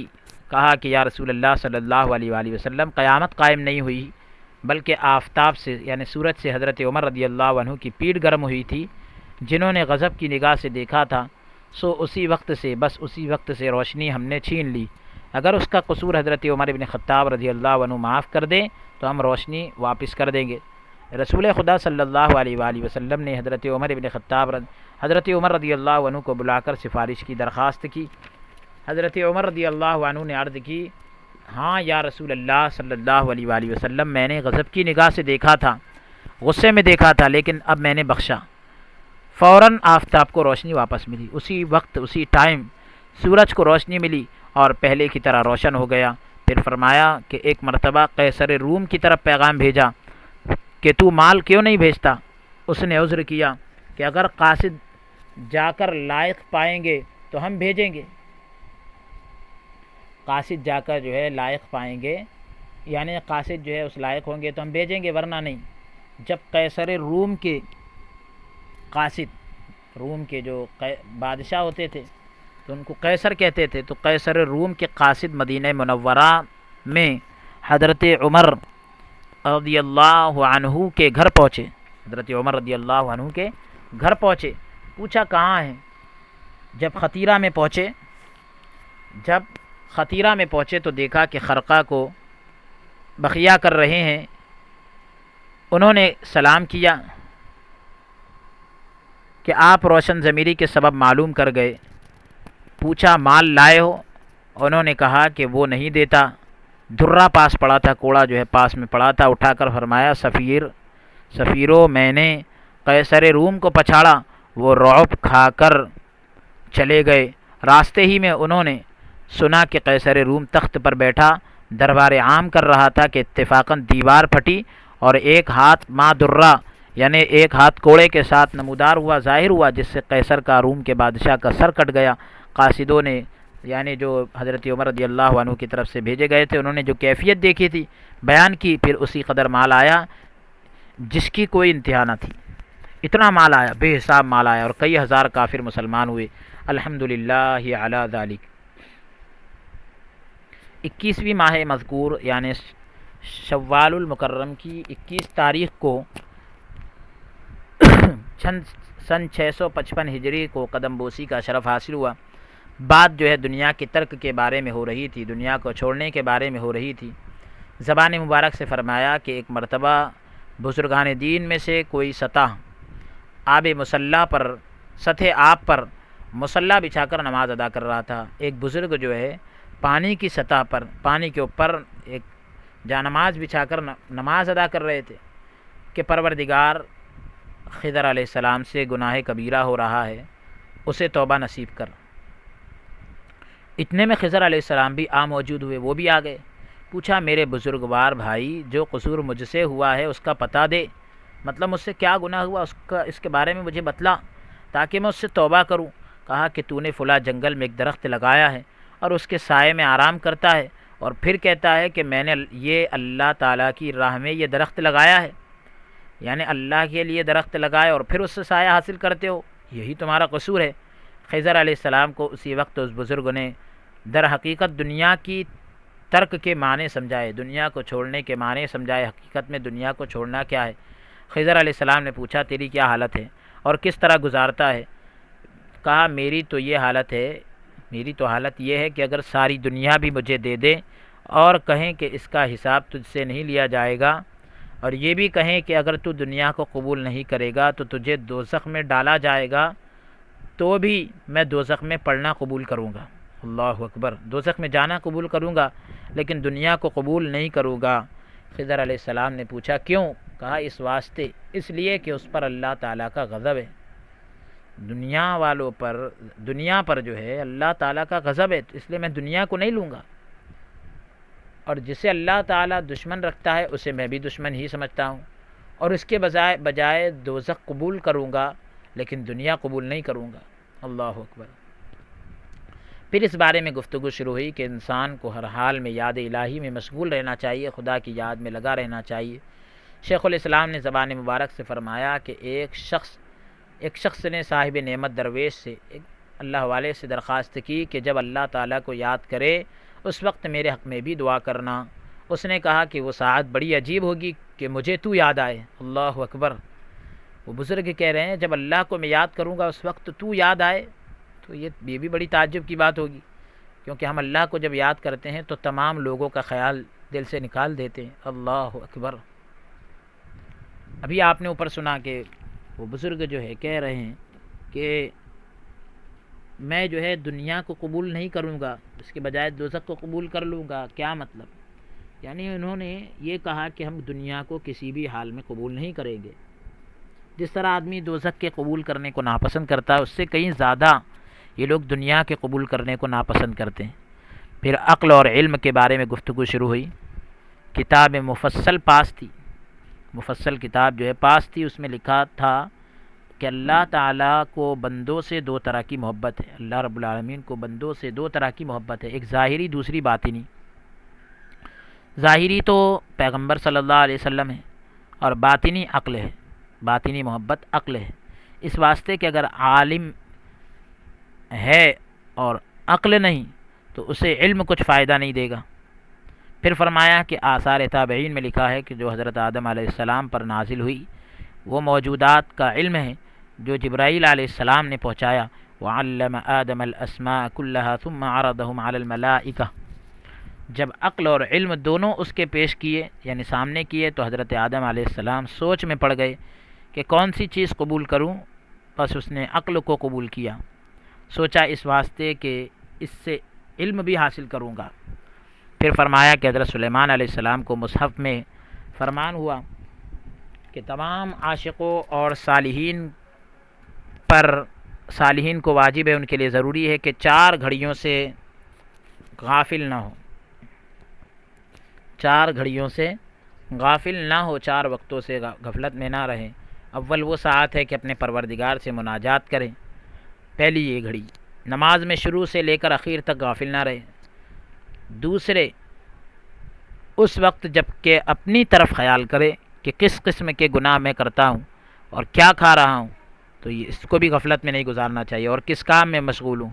کہا کہ یا رسول اللہ صلی اللہ علیہ وآلہ وسلم، قیامت قائم نہیں ہوئی بلکہ آفتاب سے یعنی سورج سے حضرت عمر رضی اللہ عنہ کی پیٹھ گرم ہوئی تھی، جنہوں نے غضب کی نگاہ سے دیکھا تھا، سو اسی وقت سے روشنی ہم نے چھین لی۔ اگر اس کا قصور حضرت عمر بن خطاب رضی اللہ عنہ معاف کر دیں تو ہم روشنی واپس کر دیں گے۔ رسول خدا صلی اللہ علیہ وآلہ وسلم نے حضرت عمر رضی اللہ عنہ کو بلا کر سفارش کی درخواست کی۔ حضرت عمر رضی اللہ عنہ نے عرض کی، ہاں یا رسول اللہ صلی اللہ علیہ وآلہ وسلم، میں نے غضب کی نگاہ سے دیکھا تھا، غصے میں دیکھا تھا، لیکن اب میں نے بخشا۔ فوراً آفتاب کو روشنی واپس ملی، اسی وقت اسی ٹائم سورج کو روشنی ملی اور پہلے کی طرح روشن ہو گیا۔ پھر فرمایا کہ ایک مرتبہ قیصر روم کی طرف پیغام بھیجا کہ تو مال کیوں نہیں بھیجتا؟ اس نے عذر کیا کہ اگر قاصد جا کر لائق پائیں گے تو ہم بھیجیں گے، قاصد جا کر جو ہے لائق پائیں گے، یعنی قاصد جو ہے اس لائق ہوں گے تو ہم بھیجیں گے، ورنہ نہیں۔ جب قیصر روم کے قاصد، روم کے جو بادشاہ ہوتے تھے تو ان کو قیصر کہتے تھے، تو قیصر روم کے قاصد مدینہ منورہ میں حضرت عمر رضی اللہ عنہ کے گھر پہنچے، حضرت عمر رضی اللہ عنہ کے گھر پہنچے، پوچھا کہاں ہیں؟ جب خطیرہ میں پہنچے تو دیکھا کہ خرقہ کو بقیہ کر رہے ہیں۔ انہوں نے سلام کیا کہ آپ روشن ضمیری کے سبب معلوم کر گئے۔ پوچھا مال لائے ہو؟ انہوں نے کہا کہ وہ نہیں دیتا۔ درہ پاس پڑا تھا، کوڑا جو ہے پاس میں پڑا تھا، اٹھا کر فرمایا سفیرو میں نے قیصر روم کو پچھاڑا، وہ رعب کھا کر چلے گئے۔ راستے ہی میں انہوں نے سنا کہ قیصر روم تخت پر بیٹھا دربار عام کر رہا تھا کہ اتفاقاً دیوار پھٹی اور ایک ہاتھ ماں درہ یعنی ایک ہاتھ کوڑے کے ساتھ نمودار ہوا، ظاہر ہوا، جس سے قیصر کا روم کے بادشاہ کا سر کٹ گیا۔ قاصدوں نے یعنی جو حضرت عمر رضی اللہ عنہ کی طرف سے بھیجے گئے تھے، انہوں نے جو کیفیت دیکھی تھی بیان کی، پھر اسی قدر مال آیا جس کی کوئی انتہا نہ تھی۔ اتنا مال آیا، بے حساب مال آیا، اور کئی ہزار کافر مسلمان ہوئے۔ الحمدللہ علی ذالک۔ 21ویں ماہ مذکور یعنی شوال المکرم کی 21 تاریخ کو سن 655 ہجری کو قدم بوسی کا شرف حاصل ہوا۔ بات جو ہے دنیا کے ترک کے بارے میں ہو رہی تھی، دنیا کو چھوڑنے کے بارے میں ہو رہی تھی۔ زبان مبارک سے فرمایا کہ ایک مرتبہ بزرگان دین میں سے کوئی سطح آب پر مصلی بچھا کر نماز ادا کر رہا تھا۔ ایک بزرگ جو ہے پانی کی سطح پر، پانی کے اوپر ایک جانماز بچھا کر نماز ادا کر رہے تھے کہ پروردگار خضر علیہ السلام سے گناہ کبیرہ ہو رہا ہے، اسے توبہ نصیب کر۔ اتنے میں خضر علیہ السلام بھی موجود ہوئے، وہ بھی آ گئے۔ پوچھا میرے بزرگوار بھائی، جو قصور مجھ سے ہوا ہے اس کا پتہ دے، مطلب مجھ سے کیا گناہ ہوا اس کے بارے میں مجھے بتلا تاکہ میں اس سے توبہ کروں۔ کہا کہ تو نے فلاں جنگل میں ایک درخت لگایا ہے اور اس کے سائے میں آرام کرتا ہے، اور پھر کہتا ہے کہ میں نے یہ اللہ تعالیٰ کی راہ میں یہ درخت لگایا ہے، یعنی اللہ کے لیے درخت لگائے اور پھر اس سے سایہ حاصل کرتے ہو، یہی تمہارا قصور ہے۔ خضر علیہ السلام کو اسی وقت اس بزرگ نے در حقیقت دنیا کی ترک کے معنی سمجھائے، دنیا کو چھوڑنے کے معنی سمجھائے۔ حقیقت میں دنیا کو چھوڑنا کیا ہے؟ خضر علیہ السلام نے پوچھا تیری کیا حالت ہے اور کس طرح گزارتا ہے؟ کہا میری تو حالت یہ ہے کہ اگر ساری دنیا بھی مجھے دے دے اور کہیں کہ اس کا حساب تجھ سے نہیں لیا جائے گا، اور یہ بھی کہیں کہ اگر تو دنیا کو قبول نہیں کرے گا تو تجھے دوزخ میں ڈالا جائے گا، تو بھی میں دوزخ میں پڑنا قبول کروں گا۔ اللہ اکبر، دوزخ میں جانا قبول کروں گا لیکن دنیا کو قبول نہیں کروں گا۔ خضر علیہ السلام نے پوچھا کیوں؟ کہا اس واسطے، اس لیے کہ اس پر اللہ تعالیٰ کا غضب ہے، دنیا پر جو ہے اللہ تعالیٰ کا غضب ہے، اس لیے میں دنیا کو نہیں لوں گا، اور جسے اللہ تعالیٰ دشمن رکھتا ہے اسے میں بھی دشمن ہی سمجھتا ہوں، اور اس کے بجائے دوزخ قبول کروں گا لیکن دنیا قبول نہیں کروں گا۔ اللہ اکبر۔ پھر اس بارے میں گفتگو شروع ہوئی کہ انسان کو ہر حال میں یاد الہی میں مشغول رہنا چاہیے، خدا کی یاد میں لگا رہنا چاہیے۔ شیخ الاسلام نے زبان مبارک سے فرمایا کہ ایک شخص نے صاحب نعمت درویش سے، ایک اللہ والے سے درخواست کی کہ جب اللہ تعالیٰ کو یاد کرے اس وقت میرے حق میں بھی دعا کرنا۔ اس نے کہا کہ وہ ساعت بڑی عجیب ہوگی کہ مجھے تو یاد آئے۔ اللہ اکبر۔ وہ بزرگ کہہ رہے ہیں جب اللہ کو میں یاد کروں گا اس وقت تو یاد آئے، تو یہ بھی بڑی تعجب کی بات ہوگی، کیونکہ ہم اللہ کو جب یاد کرتے ہیں تو تمام لوگوں کا خیال دل سے نکال دیتے ہیں۔ اللہ اکبر۔ ابھی آپ نے اوپر سنا کہ وہ بزرگ جو ہے کہہ رہے ہیں کہ میں جو ہے دنیا کو قبول نہیں کروں گا، اس کے بجائے دوزخ کو قبول کر لوں گا۔ کیا مطلب؟ یعنی انہوں نے یہ کہا کہ ہم دنیا کو کسی بھی حال میں قبول نہیں کریں گے۔ جس طرح آدمی دوزخ کے قبول کرنے کو ناپسند کرتا ہے، اس سے کہیں زیادہ یہ لوگ دنیا کے قبول کرنے کو ناپسند کرتے ہیں۔ پھر عقل اور علم کے بارے میں گفتگو شروع ہوئی۔ کتاب مفصل پاس تھی، مفصل کتاب جو ہے پاس تھی، اس میں لکھا تھا کہ اللہ تعالیٰ کو بندوں سے دو طرح کی محبت ہے، اللہ رب العالمین کو بندوں سے دو طرح کی محبت ہے، ایک ظاہری دوسری باطنی۔ ظاہری تو پیغمبر صلی اللہ علیہ وسلم ہے، اور باطنی عقل ہے، باطنی محبت عقل ہے۔ اس واسطے کہ اگر عالم ہے اور عقل نہیں تو اسے علم کچھ فائدہ نہیں دے گا۔ پھر فرمایا کہ آثار تابعین میں لکھا ہے کہ جو حضرت آدم علیہ السلام پر نازل ہوئی وہ موجودات کا علم ہے جو جبرائیل علیہ السلام نے پہنچایا. وعلم آدم الاسماء كلها ثم عرضهم على الملائکہ. جب عقل اور علم دونوں اس کے پیش کیے یعنی سامنے کیے تو حضرت آدم علیہ السلام سوچ میں پڑ گئے کہ کون سی چیز قبول کروں. بس اس نے عقل کو قبول کیا، سوچا اس واسطے کہ اس سے علم بھی حاصل کروں گا. پھر فرمایا کہ حضرت سلیمان علیہ السلام کو مصحف میں فرمان ہوا کہ تمام عاشقوں اور صالحین کو واجب ہے، ان کے لیے ضروری ہے کہ 4 گھڑیوں سے غافل نہ ہو. 4 گھڑیوں سے غافل نہ ہو، 4 وقتوں سے غفلت میں نہ رہیں. اول وہ ساعت ہے کہ اپنے پروردگار سے مناجات کریں، پہلی یہ گھڑی. نماز میں شروع سے لے کر اخیر تک غافل نہ رہے. دوسرے اس وقت جب کہ اپنی طرف خیال کرے کہ کس قسم کے گناہ میں کرتا ہوں اور کیا کھا رہا ہوں، تو اس کو بھی غفلت میں نہیں گزارنا چاہیے، اور کس کام میں مشغول ہوں.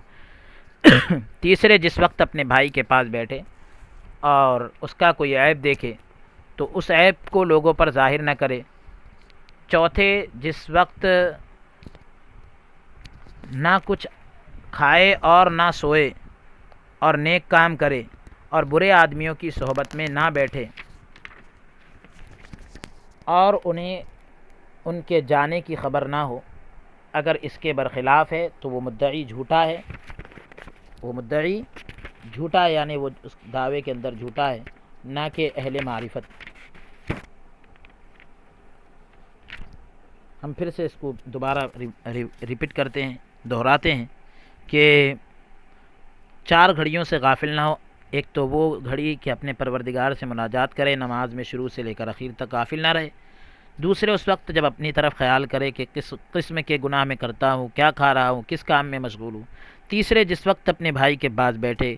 تیسرے جس وقت اپنے بھائی کے پاس بیٹھے اور اس کا کوئی عیب دیکھے تو اس عیب کو لوگوں پر ظاہر نہ کرے. چوتھے جس وقت نہ کچھ کھائے اور نہ سوئے اور نیک کام کرے اور برے آدمیوں کی صحبت میں نہ بیٹھے اور انہیں ان کے جانے کی خبر نہ ہو. اگر اس کے برخلاف ہے تو وہ مدعی جھوٹا ہے، یعنی وہ اس دعوے کے اندر جھوٹا ہے، نہ کہ اہل معرفت. ہم پھر سے اس کو دوبارہ ریپیٹ کرتے ہیں، دہراتے ہیں کہ 4 گھڑیوں سے غافل نہ ہو. ایک تو وہ گھڑی کہ اپنے پروردگار سے مناجات کرے، نماز میں شروع سے لے کر اخیر تک غافل نہ رہے. دوسرے اس وقت جب اپنی طرف خیال کرے کہ کس قسم کے گناہ میں کرتا ہوں، کیا کھا رہا ہوں، کس کام میں مشغول ہوں. تیسرے جس وقت اپنے بھائی کے پاس بیٹھے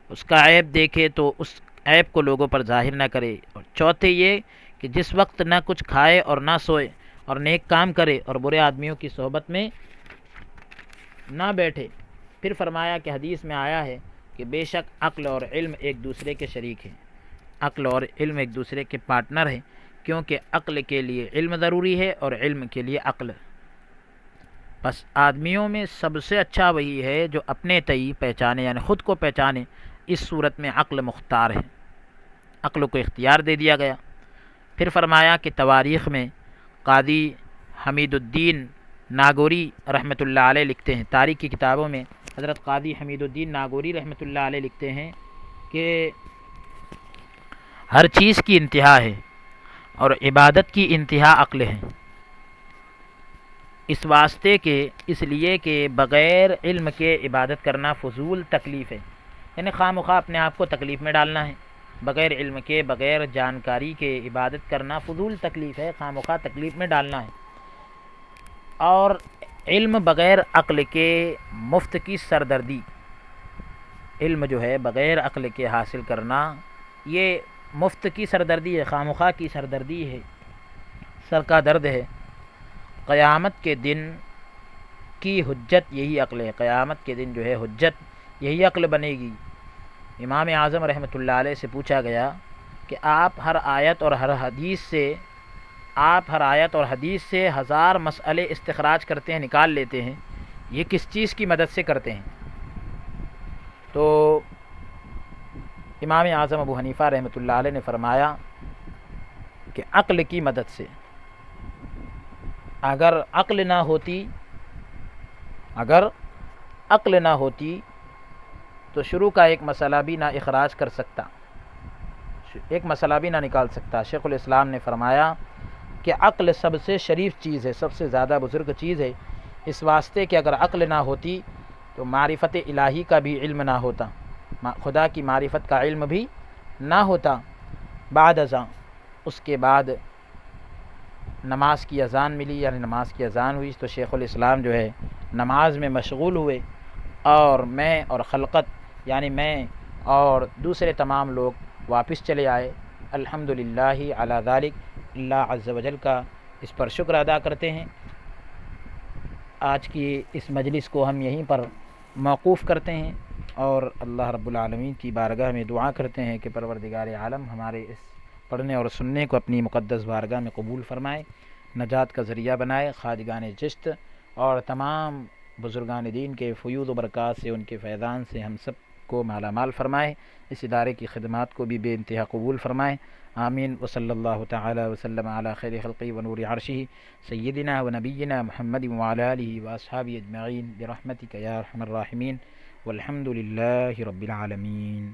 اس کا عیب دیکھے تو اس عیب کو لوگوں پر ظاہر نہ کرے. اور چوتھے یہ کہ جس وقت نہ کچھ کھائے اور نہ سوئے اور نیک کام کرے اور برے آدمیوں کی صحبت میں نہ بیٹھے. پھر فرمایا کہ حدیث میں آیا ہے کہ بے شک عقل اور علم ایک دوسرے کے شریک ہیں، عقل اور علم ایک دوسرے کے پارٹنر ہیں، کیونکہ عقل کے لیے علم ضروری ہے اور علم کے لیے عقل. بس آدمیوں میں سب سے اچھا وہی ہے جو اپنے تئیں پہچانے، یعنی خود کو پہچانے. اس صورت میں عقل مختار ہے، عقل کو اختیار دے دیا گیا. پھر فرمایا کہ تواریخ میں قاضی حمید الدین ناگوری رحمۃ اللہ علیہ لکھتے ہیں، تاریخ کی کتابوں میں حضرت قاضی حمید الدین ناگوری رحمۃ اللہ علیہ لکھتے ہیں کہ ہر چیز کی انتہا ہے اور عبادت کی انتہا عقل ہے. اس واسطے کہ اس لیے کہ بغیر علم کے عبادت کرنا فضول تکلیف ہے، یعنی خواہ مخواہ اپنے آپ کو تکلیف میں ڈالنا ہے. بغیر علم کے، بغیر جانکاری کے عبادت کرنا فضول تکلیف ہے، خواہ مخواہ تکلیف میں ڈالنا ہے. اور علم بغیر عقل کے مفت کی سردردی، علم جو ہے بغیر عقل کے حاصل کرنا یہ مفت کی سردردی ہے، خواہ مخواہ کی سردردی ہے، سر کا درد ہے. قیامت کے دن کی حجت یہی عقل ہے، قیامت کے دن جو ہے حجت یہی عقل بنے گی. امام اعظم رحمۃ اللہ علیہ سے پوچھا گیا کہ آپ ہر آیت اور حدیث سے 1000 مسئلے استخراج کرتے ہیں، نکال لیتے ہیں، یہ کس چیز کی مدد سے کرتے ہیں؟ تو امام اعظم ابو حنیفہ رحمۃ اللہ علیہ نے فرمایا کہ عقل کی مدد سے. اگر عقل نہ ہوتی تو شروع کا ایک مسئلہ بھی نہ اخراج کر سکتا، ایک مسئلہ بھی نہ نکال سکتا. شیخ الاسلام نے فرمایا کہ عقل سب سے شریف چیز ہے، سب سے زیادہ بزرگ چیز ہے، اس واسطے کہ اگر عقل نہ ہوتی تو معرفت الہی کا بھی علم نہ ہوتا، خدا کی معرفت کا علم بھی نہ ہوتا. بعد ازاں اس کے بعد نماز کی اذان ملی، یعنی نماز کی اذان ہوئی تو شیخ الاسلام جو ہے نماز میں مشغول ہوئے، اور میں اور خلقت یعنی میں اور دوسرے تمام لوگ واپس چلے آئے. الحمدللہ علی ذالک، اللہ عز و جل کا اس پر شکر ادا کرتے ہیں. آج کی اس مجلس کو ہم یہیں پر موقوف کرتے ہیں اور اللہ رب العالمین کی بارگاہ میں دعا کرتے ہیں کہ پروردگار عالم ہمارے اس پڑھنے اور سننے کو اپنی مقدس بارگاہ میں قبول فرمائے، نجات کا ذریعہ بنائے، خواجگان چشت اور تمام بزرگان دین کے فیوض و برکات سے، ان کے فیضان سے ہم سب کو مالا مال فرمائے، اس ادارے کی خدمات کو بھی بے انتہا قبول فرمائے، آمین۔ وصلی اللہ تعالی وسلم علی خیر خلقہ ونور عرشہ سیدنا و نبینا محمد وعلی آلہ واصحابہ اجمعین برحمتک یا ارحم الراحمین، والحمد للہ رب العالمین۔